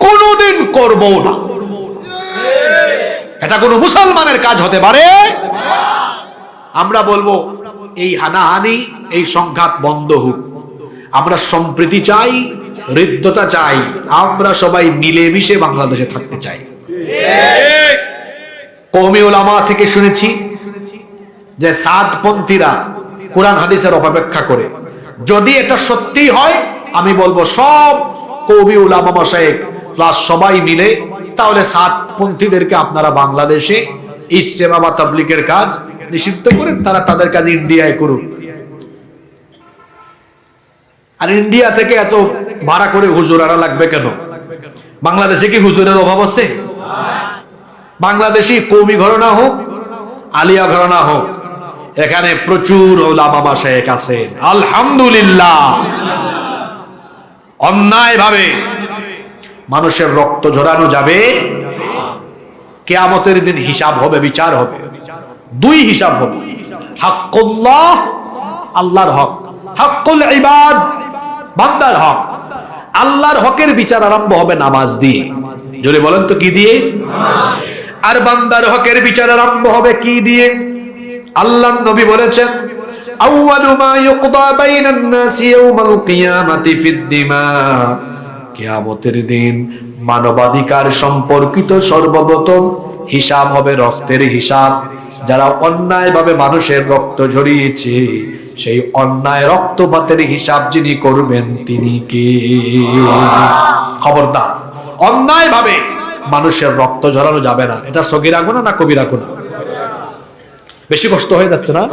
কোনোদিন করব না। এটা কোনো মুসলমানের কাজ হতে পারে? আমরা বলবো এই হানাহানি, এই সংঘাত বন্ধ হোক। আমরা সম্প্রীতি চাই, হৃদ্যতা চাই, আমরা সবাই মিলেমিশে বাংলাদেশে থাকতে চাই। কওমি উলামা থেকে শুনেছি যে সাদপন্থীরা কোরআন হাদিসের অপব্যাখ্যা করে। যদি এটা সত্যি হয়, আমি বলবো সব কওমি উলামা মাশায়েখ প্লাস সবাই মিলে, তাহলে সাদপন্থীদেরকে আপনারা বাংলাদেশে ইজতেমা বা তাবলীগের কাজ নিষিদ্ধ করেন, তারা তাদের কাজ ইন্ডিয়ায় করুক। আর ইন্ডিয়া থেকে এত ভাড়া করে হুজুর আনা লাগবে কেন? বাংলাদেশে কি হুজুরের অভাব আছে? বাংলাদেশি কওমি ঘরানা হোক, আলিয়া ঘরানা হোক, এখানে প্রচুর উলামা মাশায়েখ আছেন, আলহামদুলিল্লাহ। অন্যায় ভাবে মানুষের রক্ত ঝরানো যাবে? কিয়ামতের দিন হিসাব হবে, বিচার হবে। দুই হিসাব হবে, হাক্কুল্লাহ, আল্লাহর হক, হাক্কুল ইবাদ, বান্দার হক। আল্লাহর হকের বিচার আরম্ভ হবে নামাজ দিয়ে। জোরে বলেন তো কি দিয়ে? আর বান্দার হকের বিচার আরম্ভ হবে কি দিয়ে? আল্লাহর নবী বলেছেন, আউয়ালু মা ইউকদা বাইনান নাসি ইয়াউমাল কিয়ামাতি ফিদ দিমা। কিয়ামতের দিন মানবাধিকার সম্পর্কিত সর্বপ্রথম হিসাব হবে রক্তের হিসাব। যারা অন্যায়ভাবে মানুষের রক্ত ঝরিয়েছে, সেই অন্যায় রক্তপাতের হিসাব যিনি করবেন তিনি কে? খবরদার, অন্যায়ভাবে মানুষের রক্ত ঝরানো যাবে না। এটা সগীরা গুনাহ না কবিরা গুনাহ? বেশি কষ্ট হয়ে যাচ্ছে না?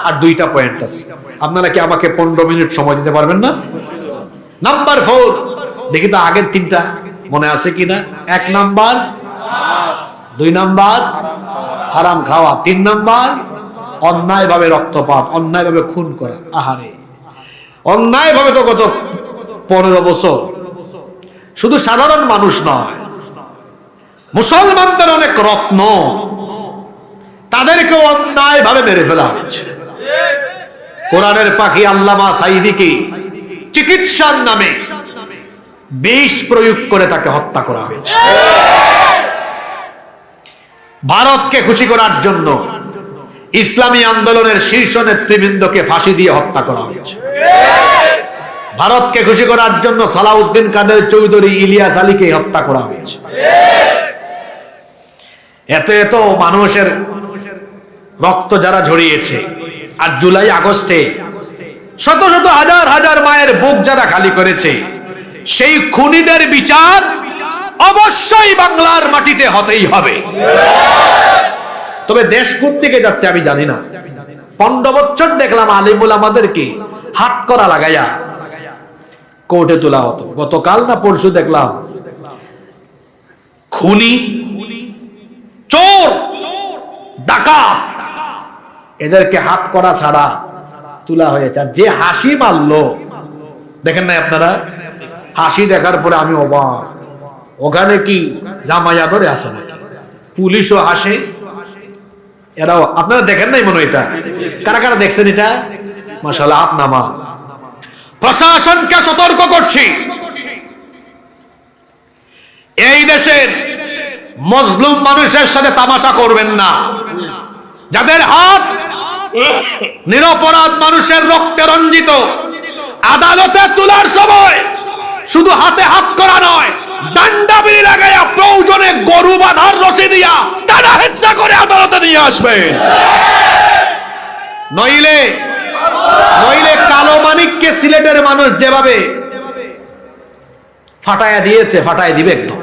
আর দুইটা পয়েন্ট আছে, আপনারা কি আমাকে 15 মিনিট সময় দিতে পারবেন না? নাম্বার 4, দেখি তো আগের তিনটা মনে আছে কিনা। 1 নাম্বার, 2 নাম্বার হারাম খাওয়া, 3 নাম্বার অন্যায়ভাবে রক্তপাত, অন্যায়ভাবে খুন করা। আহারে, অন্যায়ভাবে তো গত 15 বছর শুধু সাধারণ মানুষ নয়, মুসলমানদের অনেক রত্ন, তাদেরকে অন্যায়ভাবে মেরে ফেলা হচ্ছে। কোরআনের পাখি আল্লামা সাঈদীকে চিকিৎসার নামে বিষ প্রয়োগ করে তাকে হত্যা করা হয়েছে। ভারতকে খুশি করার জন্য ইসলামী আন্দোলনের শীর্ষ নেতৃবৃন্দকে ফাঁসি দিয়ে হত্যা করা হয়েছে। ভারতকে খুশি করার জন্য সালাউদ্দিন কাদের চৌধুরী, ইলিয়াস আলীকে হত্যা করা হয়েছে। এত এত মানুষের রক্ত যারা ঝরিয়েছে, আর জুলাই আগস্টে শত শত হাজার হাজার মায়ের বুক যারা খালি করেছে, সেই খুনিদের বিচার অবশ্যই বাংলার মাটিতে হতেই হবে। তবে দেশ কোত্থেকে যাচ্ছে আমি জানি না। 15 বছর দেখলাম আলিমুল আমাদেরকে হাত করা লাগাইয়া কোর্টে তোলা হতো। গতকাল না পরশু দেখলাম খুনি, চোর, ডাকাত, এদেরকে হাত করা ছাড়া তোলা হয়েছে। আর যে হাসি মারলো, দেখেন না আপনারা? হাসি দেখার পরে আমি অবাক। ওখানে কি জামায়া ধরে আছে নাকি? পুলিশও হাসে, এরাও। আপনারা দেখেন নাই মনে? এটা কারা কারা দেখছেন? এটা মাশাআল্লাহ, হাত নামা। প্রশাসনকে সতর্ক করছি, এই দেশের মজলুম মানুষের সাথে তামাশা করবেন না। যাদের হাত নিরপরাধ মানুষের রক্তে রঞ্জিত, আদালতে তোলার সময় শুধু হাতে হাত করা নয়, ডান্ডাবিড়ি লাগাইয়া প্রয়োজনে গরু বাঁধার রশি দিয়া টানা হেঁচড়া করে আদালতে নিয়ে আসবেন। নইলে কালো মানিককে সিলেটের মানুষ যেভাবে ফাটায়া দিয়েছে, ফাটায় দিবে একদম।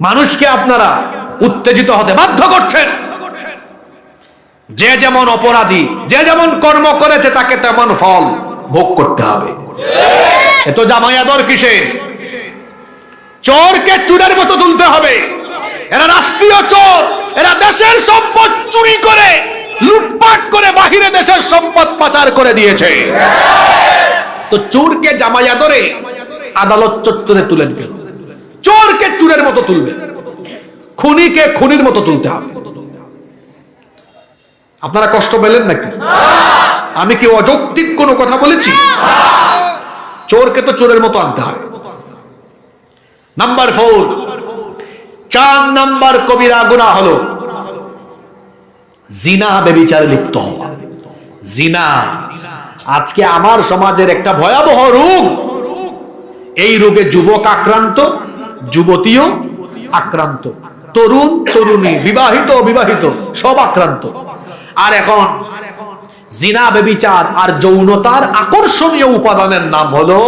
মানুষকে আপনারা উত্তেজিত হতে বাধ্য করছেন। যে যেমন অপরাধী, যে যেমন কর্ম করেছে তাকে তেমন ফল ভোগ করতে হবে। এত জামাই আদর কিসের? চোরকে চোরের মতো তুলতে হবে। এরা রাষ্ট্রীয় চোর, এরা দেশের সম্পদ চুরি করে লুটপাট করে বাহিরে দেশের সম্পদ পাচার করে দিয়েছে। তো চোরকে জামাই আদরে আদালত চত্বরে তুলেন কেন? চোরকে চোরের মতো তুলবে, খুনিকে খুনির মতো তুলতে হবে। আপনারা কষ্ট পেলেন নাকি? আমি কি অযৌক্তিক কোনো কথা বলেছি? চোরকে তো চোরের মতো আনতে হবে। নাম্বার 4, 4 নাম্বার কবিরা গুনাহ হলো জিনা, ব্যভিচারে লিপ্ত হওয়া। জিনা আজকে আমার সমাজের একটা ভয়াবহ রোগ। এই রোগে যুবক আক্রান্ত, যুবতীও আক্রান্ত, তরুণ তরুণী, বিবাহিত অবিবাহিত সব আক্রান্ত। আর এখন জিনা, ব্যভিচার আর যৌনতার আকর্ষণীয় উপাদানের নাম হলো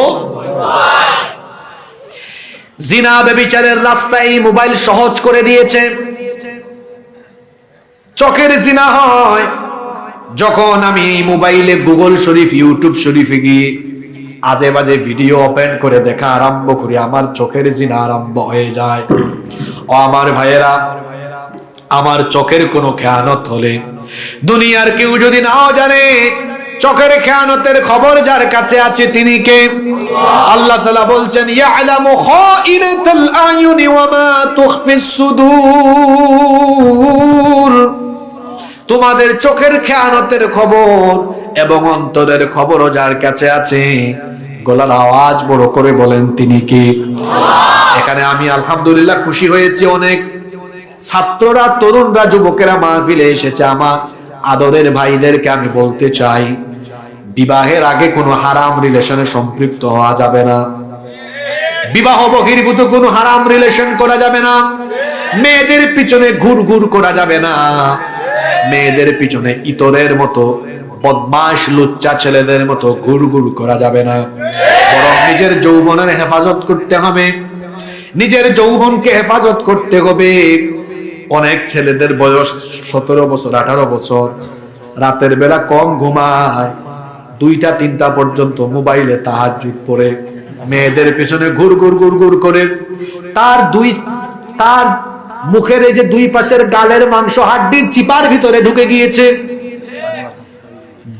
জিনা। ব্যভিচারের রাস্তায় মোবাইল সহজ করে দিয়েছে। চোখের জিনা হয় যখন আমি মোবাইলে গুগল শরীফ, ইউটিউব শরীফে গিয়ে আজে বাজে ভিডিও ওপেন করে দেখা আরম্ভ করি, আমার চোখের জিনা আরম্ভ হয়ে যায়। ও আমার ভাইয়েরা, আমার চোখের কোনো খেয়ানত হলে দুনিয়ার কেউ যদি নাও জানে, চোখের খেয়ানতের খবর যার কাছে আছে তিনি কে? আল্লাহ তাআলা বলছেন, ইয়ালামু খাইনাতাল আয়ুনি ওয়া মা তুখফিস সুদূর। তোমাদের চোখের খেয়ানতের খবর এবং অন্তরের খবরও যার কাছে আছে। গলার আওয়াজ বড় করে বলেন তিনি কে? এখানে আমি আলহামদুলিল্লাহ খুশি হয়েছি। অনেক ছাত্ররা, তরুণরা, যুবকেরা মাহফিলে এসেছে। আমার আদরের ভাইদেরকে আমি বলতে চাই, বিবাহের আগে কোনো হারাম রিলেশনে সম্পৃক্ত হওয়া যাবে না। বিবাহ বহির্ভূত কোনো হারাম রিলেশন করা যাবে না। মেয়েদের পিছনে ঘুরঘুর করা যাবে না। মেয়েদের পিছনে ইতরের মতো বদমাশ লুচ্চা ছেলেদের মতো ঘুরঘুর করা যাবে না। বরং নিজের যৌবনের হেফাজত করতে হবে। নিজের যৌবনকে হেফাজত করতে হবে। অনেক ছেলেদের বয়স 17 বছর, 18 বছর, রাতের বেলা কম ঘুমায়, 2টা 3টা পর্যন্ত মোবাইলে তাহাজ্জুদ পড়ে মেয়েদের পিছনে ঘুর করে। তার মুখের এই যে 2 পাশের গালের মাংস হাড্ডির চিপার ভিতরে ঢুকে গিয়েছে।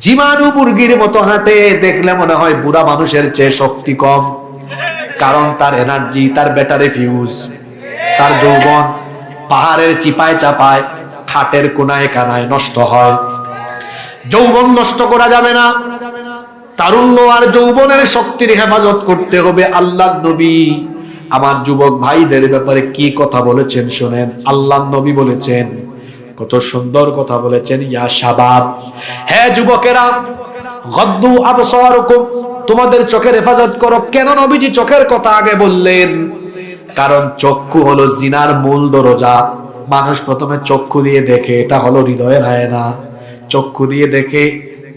জীবাণু মুরগির মতো হাঁটে, দেখলে মনে হয় বুড়া মানুষের চেয়ে শক্তি কম। কারণ তার এনার্জি, তার ব্যাটারি ফিউজ, তার যৌবন পাহাড়ের চিপায় চাপায়, খাটের কোনায় কানায় নষ্ট হয়। যৌবন নষ্ট করা যাবে না। তারুণ্য আর যৌবনের শক্তির হেফাজত করতে হবে। আল্লাহর নবী আমার যুবক ভাইদের ব্যাপারে কি কথা বলেছেন শোনেন। আল্লাহর নবী বলেছেন, কত সুন্দর কথা বলেছেন, ইয়া শাবাব, হে যুবকেরা, গদ্দু আবসারকুম, তোমাদের চোখের হেফাজত করো। কেন নবীজি চোখের কথা আগে বললেন? কারণ চক্ষু হলো জিনার মূল দরজা। মানুষ প্রথমে চক্ষু দিয়ে দেখে, এটা হলো হৃদয়ের আয়না। চক্ষু দিয়ে দেখে,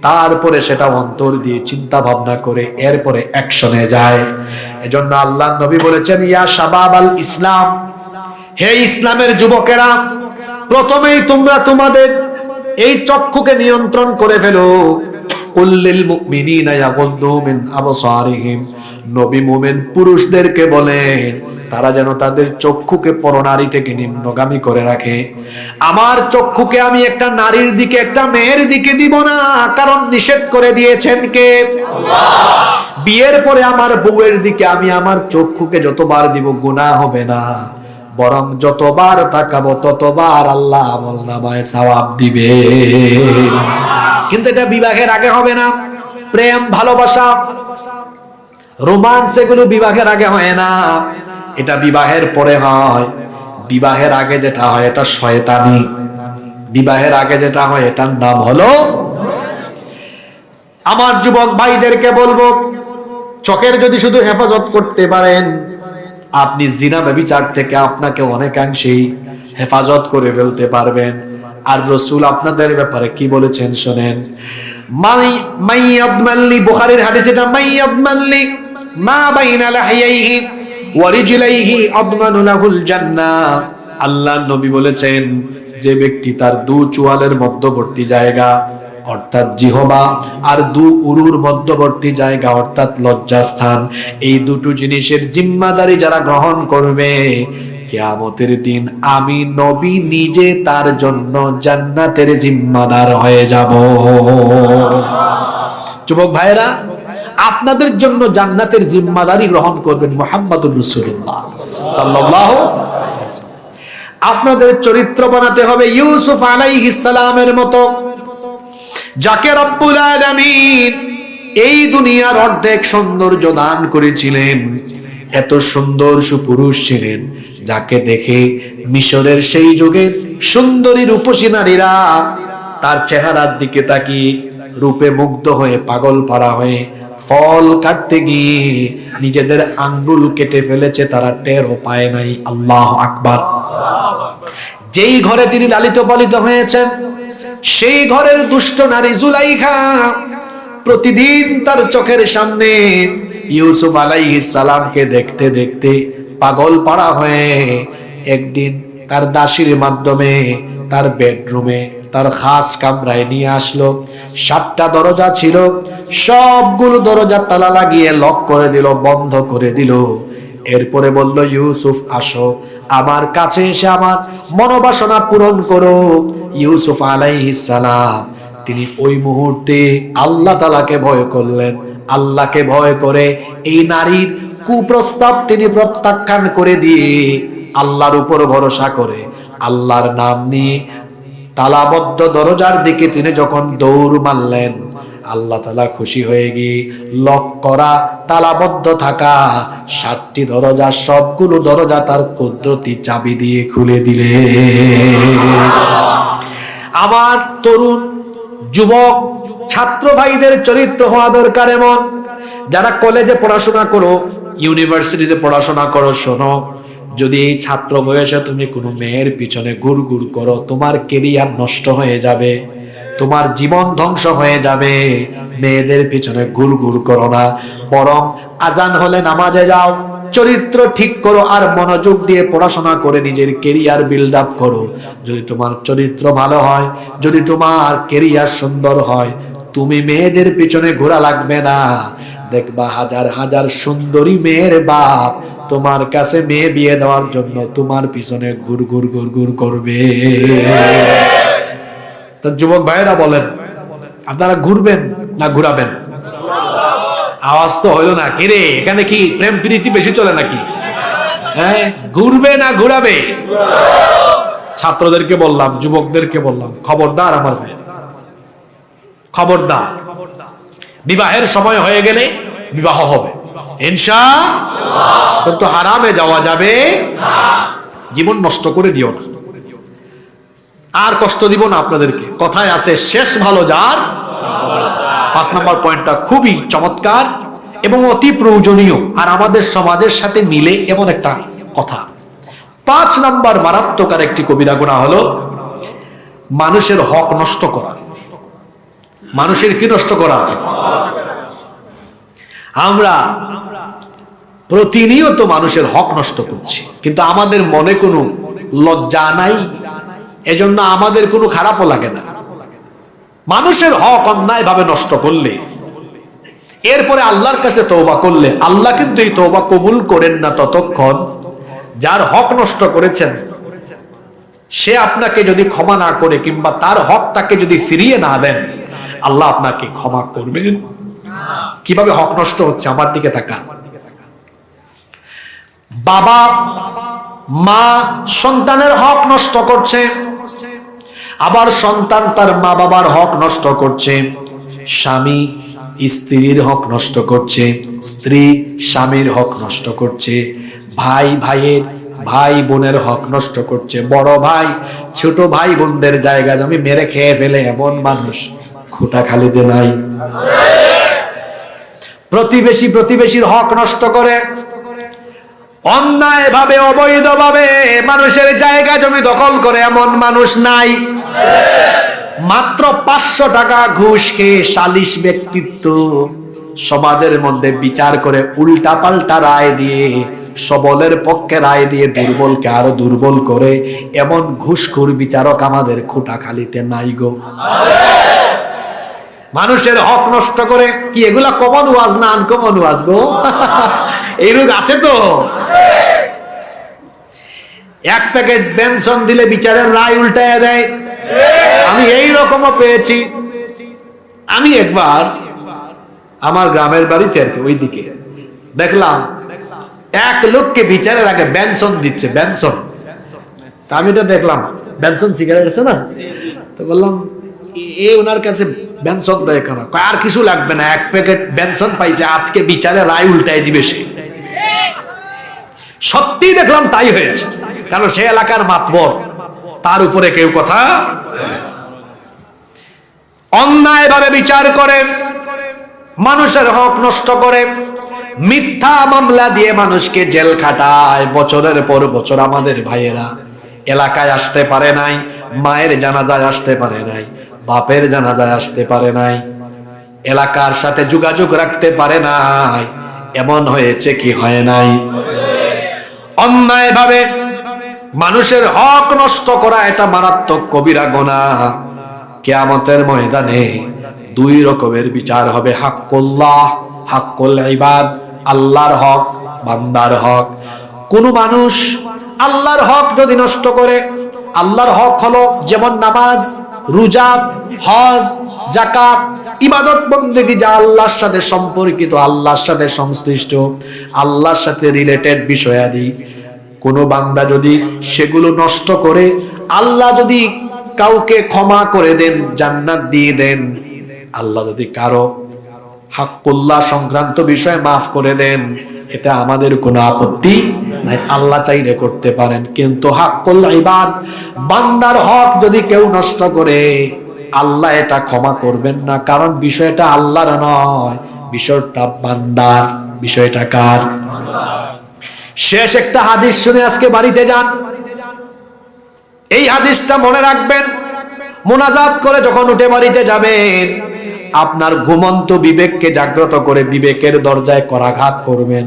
তারপরে সেটা অন্তর দিয়ে চিন্তা ভাবনা করে, এরপরে অ্যাকশনে যায়। এজন্য আল্লাহ নবী বলেছেন, ইয়া শাবাব আল ইসলাম, হে ইসলামের যুবকেরা, প্রথমেই তোমরা তোমাদের এই চক্ষুকে নিয়ন্ত্রণ করে ফেলো। কুল্লিল মুমিনিনা ইয়াগুদ্দু মিন আবসারিহিম, নবী মুমিন পুরুষদেরকে বলেন তারা যেন তাদের চক্ষুকে পরনারী থেকে নিম্নগামী করে রাখে। আমার চক্ষুকে আমি একটা নারীর দিকে, একটা মেয়ের দিকে দিব না, কারণ নিষেধ করে দিয়েছেন কে? আল্লাহ। বিয়ের পরে আমার বউয়ের দিকে আমি আমার চক্ষুকে যতবার দিব গুনাহ হবে না, বরং যতবার তাকাবো ততবার আল্লাহ আমলনামায় সওয়াব দিবে। কিন্তু এটা বিবাহের আগে হবে না। প্রেম, ভালোবাসা, রোমান্স, এগুলো বিবাহের আগে হয় না, এটা বিবাহের পরে হয়। বিবাহের আগে যেটা হয় এটা শয়তানি। বিবাহের আগে যেটা হয় এটার নাম হলো। আমার যুবক ভাইদেরকে বলবো, চোখের যদি শুধু হেফাজত করতে পারেন, আপনি জিনা ব্যভিচার থেকে আপনাকে অনেকাংশেই হেফাজত করে ফেলতে পারবেন। আর রাসূল আপনাদের ব্যাপারে কি বলেছেন শোনেন, মাইয়াদমানলি, বুখারীর হাদিস এটা, মাইয়াদমানলি মা বাইনা লাহিয়াইহি ওয়া রিজলাইহি আদমানু লাহুল জান্নাহ। আল্লাহর নবী বলেছেন, যে ব্যক্তি তার দু চোয়ালের মধ্যবর্তী জায়গা অর্থাৎ জিহবা আর দু উরুর মধ্যবর্তী জায়গা অর্থাৎ লজ্জাস্থান, এই দুটো জিনিসের জিম্মাদারি যারা গ্রহণ করবে, কিয়ামতের দিন আমি নবী নিজে তার জন্য জান্নাতের জিম্মাদার হয়ে যাব। যুবক ভাইরা, আপনাদের জন্য জান্নাতের জিম্মাদারি গ্রহণ করবেন মুহাম্মদুর রাসূলুল্লাহ সাল্লাল্লাহু আলাইহি ওয়াসাল্লাম। আপনাদের চরিত্র বানাতে হবে ইউসুফ আলাইহিস সালামের মতো, যাকে রব্বুল আলামিন এই দুনিয়ার অর্ধেক সৌন্দর্য দান করেছিলেন। এত সুন্দর সুপুরুষ ছিলেন, যাকে দেখে মিশরের সেই যুগের সুন্দরী রূপসী নারীরা তার চেহারার দিকে তাকিয়ে রূপে মুগ্ধ হয়ে পাগল পাড়া হয়ে ফল কাটতে গিয়ে নিজেদের আঙ্গুল কেটে ফেলেছে, তারা টেরও পায় নাই। আল্লাহু আকবার। যেই ঘরে তিনি লালিত পালিত হয়েছেন, সেই ঘরের দুষ্ট নারী জুলাইখা প্রতিদিন তার চোখের সামনে ইউসুফ আলাইহিস সালামকে দেখতে দেখতে পাগল পাড়া হয়ে একদিন তার দাসীর মাধ্যমে তার বেডরুমে তার খাস কামরায় নিয়ে আসলো। 7টা দরজা ছিল, সবগুলো দরজা তালা লাগিয়ে লক করে দিল, বন্ধ করে দিল। এরপরে বলল, ইউসুফ আসো, আমার কাছে এসে আমার মনোবাসনা পূরণ করো। ইউসুফ আলাইহিস সালাম তিনি ওই মুহূর্তে আল্লাহ তাআলাকে ভয় করলেন। আল্লাহকে ভয় করে এই নারীর কুপ্রস্তাব তিনি প্রত্যাখ্যান করে দিয়ে আল্লাহর উপর ভরসা করে আল্লাহর নাম নিয়ে তালাবদ্ধ দরজার দিকে তিনি যখন দৌড় মারলেন, আল্লাহ তাআলা খুশি হয়ে গিয়ে লক করা তালাবদ্ধ থাকা 7টি দরজা, সবগুলো দরজা তার কুদরতি চাবি দিয়ে খুলে দিলে। আমার তরুণ যুবক ছাত্র ভাইদের চরিত্র হওয়া দরকার এমন, যারা কলেজে পড়াশোনা করো, ইউনিভার্সিটিতে পড়াশোনা করো, শোনো, যদি এই ছাত্র বয়সে তুমি কোনো মেয়ের পিছনে ঘুরঘুর করো, তোমার কেরিয়ার নষ্ট হয়ে যাবে, তোমার জীবন ধ্বংস হয়ে যাবে। মেয়েদের পিছনে ঘুরঘুর করো না, বরং আজান হলে নামাজে যাও, চরিত্র ঠিক করো আর মনোযোগ দিয়ে পড়াশোনা করে নিজের কেরিয়ার বিল্ড আপ করো। যদি তোমার চরিত্র ভালো হয়, যদি তোমার কেরিয়ার সুন্দর হয়, তুমি মেয়েদের পিছনে ঘোরা লাগবে না। দেখবা হাজার হাজার সুন্দরী মেয়ের বাপ তোমার কাছে মেয়ে বিয়ে দেওয়ার জন্য তোমার পিছনে ঘুরঘুর ঘুরঘুর করবে। তো যুবক ভাইরা বলেন, আপনারা ঘুরবেন না ঘুরাবেন? আওয়াজ তো হইল না, কে রে, এখানে কি প্রেম প্রীতি বেশি চলে নাকি? হ্যাঁ, ঘুরবে না ঘুরাবে? ছাত্রদেরকে বললাম, যুবকদেরকে বললাম, খবরদার আমার ভাই, খবরদার। বিবাহের সময় হয়ে গেলে বিবাহ হবে ইনশাআল্লাহ, কিন্তু হারামে যাওয়া যাবে না। জীবন নষ্ট করে দিও না। আর কষ্ট দিব না আপনাদেরকে। কথায় আছে, শেষ ভালো যার। 5 নম্বর পয়েন্টটা খুবই চমৎকার এবং অতি প্রয়োজনীয়, আর আমাদের সমাজের সাথে মিলে এমন একটা কথা। 5 নম্বর মারাত্মক আর একটি কবিরা গুনাহ হলো মানুষের হক নষ্ট করা। মানুষের কি নষ্ট করা? আমরা প্রতিনিয়ত মানুষের হক নষ্ট করছি, কিন্তু আমাদের মনে কোনো লজ্জা নাই, এজন্য আমাদের কোনো খারাপও লাগে না। মানুষের হক অন্যায় ভাবে নষ্ট করলে, এরপরে আল্লাহর কাছে তওবা করলে, আল্লাহ কিন্তু এই তওবা কবুল করেন না ততক্ষণ যার হক নষ্ট করেছেন সে আপনাকে যদি ক্ষমা না করে কিংবা তার হক তাকে যদি ফিরিয়ে না দেন, আল্লাহ আপনাকে ক্ষমা করবেন? কিভাবে হক নষ্ট হচ্ছে আমার দিকে তাকান। বাবা মা সন্তানের হক নষ্ট করছে, আবার সন্তান তার মা বাবার হক নষ্ট করছে, স্বামী স্ত্রীর হক নষ্ট করছে, স্ত্রী স্বামীর হক নষ্ট করছে, ভাই ভাইয়ের ভাই বোনের হক নষ্ট করছে, বড় ভাই ছোট ভাই বোনদের জায়গা জমি মেরে খেয়ে ফেলে এমন মানুষ খুঁটাখালিতে নাই। প্রতিবেশীর হক নষ্ট করে, অন্যায় ভাবে অবৈধ ভাবে মানুষের জায়গা জমি দখল করে এমন মানুষ নাই। মাত্র 500 টাকা ঘুষ খেয়ে সালিশ ব্যক্তিত্ব সমাজের মধ্যে বিচার করে উল্টা পাল্টা রায় দিয়ে সবলের পক্ষে রায় দিয়ে দুর্বলকে আরো দুর্বল করে, এমন ঘুষখোর বিচারক আমাদের খুঁটাখালীতে নাই গো। মানুষের হক নষ্ট করে, কি এগুলা কমন ওয়াজ না আনকমন ওয়াজ গো? এই রোগ আছে তো। এক প্যাকেট বেনসন দিলে বিচারের রায় উল্টায় দেয়। আমি এই রকমও পেয়েছি। আমি একবার আমার গ্রামের বাড়িতে আর কি ওইদিকে দেখলাম এক লোককে বিচারের আগে বেনসন দিচ্ছে, বেনসন। তা আমি তো দেখলাম বেনসন সিগারেট আছে না, তো বললাম এ ওনার কাছে বেনসন দেয় কেন? আর কিছু লাগবে না, এক প্যাকেট বেনসন পাইছে, আজকে বিচারে রায় উল্টাই দিবে সে। সত্যি দেখলাম তাই হয়েছে, কারণ সে এলাকার মাতবর, তার উপরে কেউ কথা অন্যায় ভাবে বিচার করে, মানুষের হক নষ্ট করে, মিথ্যা মামলা দিয়ে মানুষকে জেল খাটায় বছরের পর বছর। আমাদের ভাইয়েরা এলাকায় আসতে পারে নাই, মায়ের জানাজায় আসতে পারে নাই, বাপের জানাজায় আসতে পারে নাই, এলাকার সাথে যোগাযোগ রাখতে পারে নাই। এমন হয়েছে কি হয় নাই? অন্যায় ভাবে মানুষের হক নষ্ট করা এটা মারাত্মক কবিরা গুনাহ। কিয়ামতের ময়দানে দুই রকমের বিচার হবে, হাক্কুল্লাহ, হাক্কুল ইবাদ, আল্লাহর হক, বান্দার হক। কোন মানুষ আল্লাহর হক যদি নষ্ট করে, আল্লাহর হক হলো যেমন নামাজ, রোজা, হজ, যাকাত, ইবাদত বন্দেগী যা আল্লাহর সাথে সম্পর্কিত, আল্লাহর সাথে সংশ্লিষ্ট, আল্লাহর সাথে রিলেটেড বিষয়াদি, কোন বান্দা যদি সেগুলো নষ্ট করে, আল্লাহ যদি কাউকে ক্ষমা করে দেন, জান্নাত দিয়ে দেন, আল্লাহ যদি কারো হাক্কুল্লাহ সংক্রান্ত বিষয় মাফ করে দেন, এটা আমাদের কোনো আপত্তি নাই, আল্লাহ চাইলে করতে পারেন। কিন্তু হাক্কুল ইবাদ, বান্দার হক যদি কেউ নষ্ট করে, আল্লাহ এটা ক্ষমা করবেন না, কারণ বিষয়টা আল্লাহর নয়, বিষয়টা বান্দার। বিষয়টা কার? শেষ একটা হাদিস শুনে আজকে বাড়িতে যান। এই হাদিসটা মনে রাখবেন, মোনাজাত করে যখন উঠে বাড়িতে যাবেন, আপনার ঘুমন্ত বিবেককে জাগ্রত করে বিবেকের দরজায় করাঘাত করবেন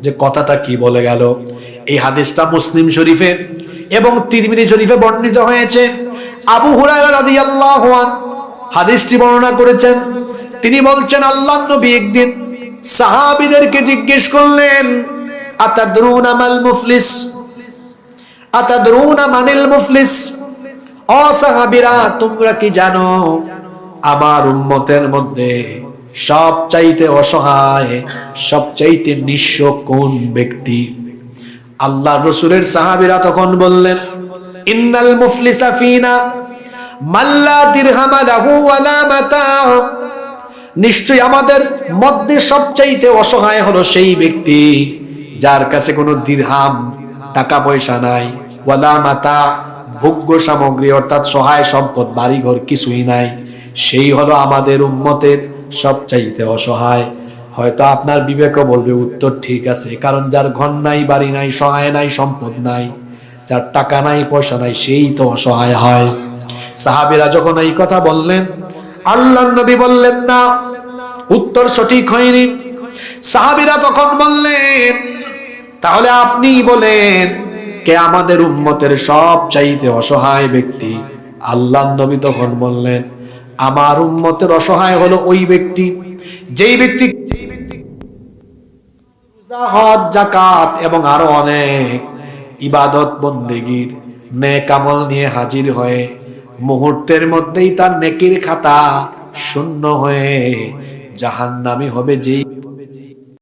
যে কথাটা কি বলে গেল। এই হাদিসটা মুসলিম শরীফে এবং তিরমিজি শরীফে বর্ণিত হয়েছে। আবু হুরায়রা রাদিয়াল্লাহু আনহু হাদিসটি বর্ণনা করেছেন। তিনি বলছেন, আল্লাহর নবী একদিন সাহাবীদেরকে জিজ্ঞেস করলেন, আতাদরুনা মাল মুফলিস, আতাদরুনা মানিল মুফলিস, ও সাহাবীরা তোমরা কি জানো আমার উম্মতের মধ্যে সবচাইতে অসহায়, সবচাইতে নিঃস্ব কোন ব্যক্তি? আল্লাহর রাসূলের সাহাবীরা তখন বললেন, ইন্নাল মুফলিসা ফিনা মাল্লা দিরহাম লাহু ওয়ালা মাতা, নিশ্চয়ই আমাদের মধ্যে সবচাইতে অসহায় হলো সেই ব্যক্তি যার কাছে কোনো দিরহাম, টাকা পয়সা নাই, ওয়ালা মাতা, ভোগ্য সামগ্রী অর্থাৎ সহায় সম্পদ, বাড়িঘর কিছুই নাই। সেই হলো আমাদের উম্মতের সবচাইতে অসহায়। হয়তো আপনার বিবেকও বলবে উত্তর ঠিক আছে, কারণ যার ঘর নাই, বাড়ি নাই, সহায় নাই, সম্পদ নাই, যার টাকা নাই, পয়সা নাই, সেই তো অসহায় হয়। সাহাবীরা যখন এই কথা বললেন, আল্লাহর নবী বললেন না, উত্তর সঠিক হয়নি। সাহাবীরা তখন বললেন, তাহলে আপনি বলেন কে আমাদের উম্মতের সবচাইতে অসহায় ব্যক্তি? আল্লাহর নবী তখন বললেন, আমার উম্মতের অসহায় হলো ওই ব্যক্তি যেই ব্যক্তি হজ, যাকাত এবং আরো অনেক ইবাদত বন্দেগীর নেক আমল নিয়ে হাজির হয়ে মুহূর্তের মধ্যেই তার নেকির খাতা শূন্য হয়ে জাহান্নামী হবে যেই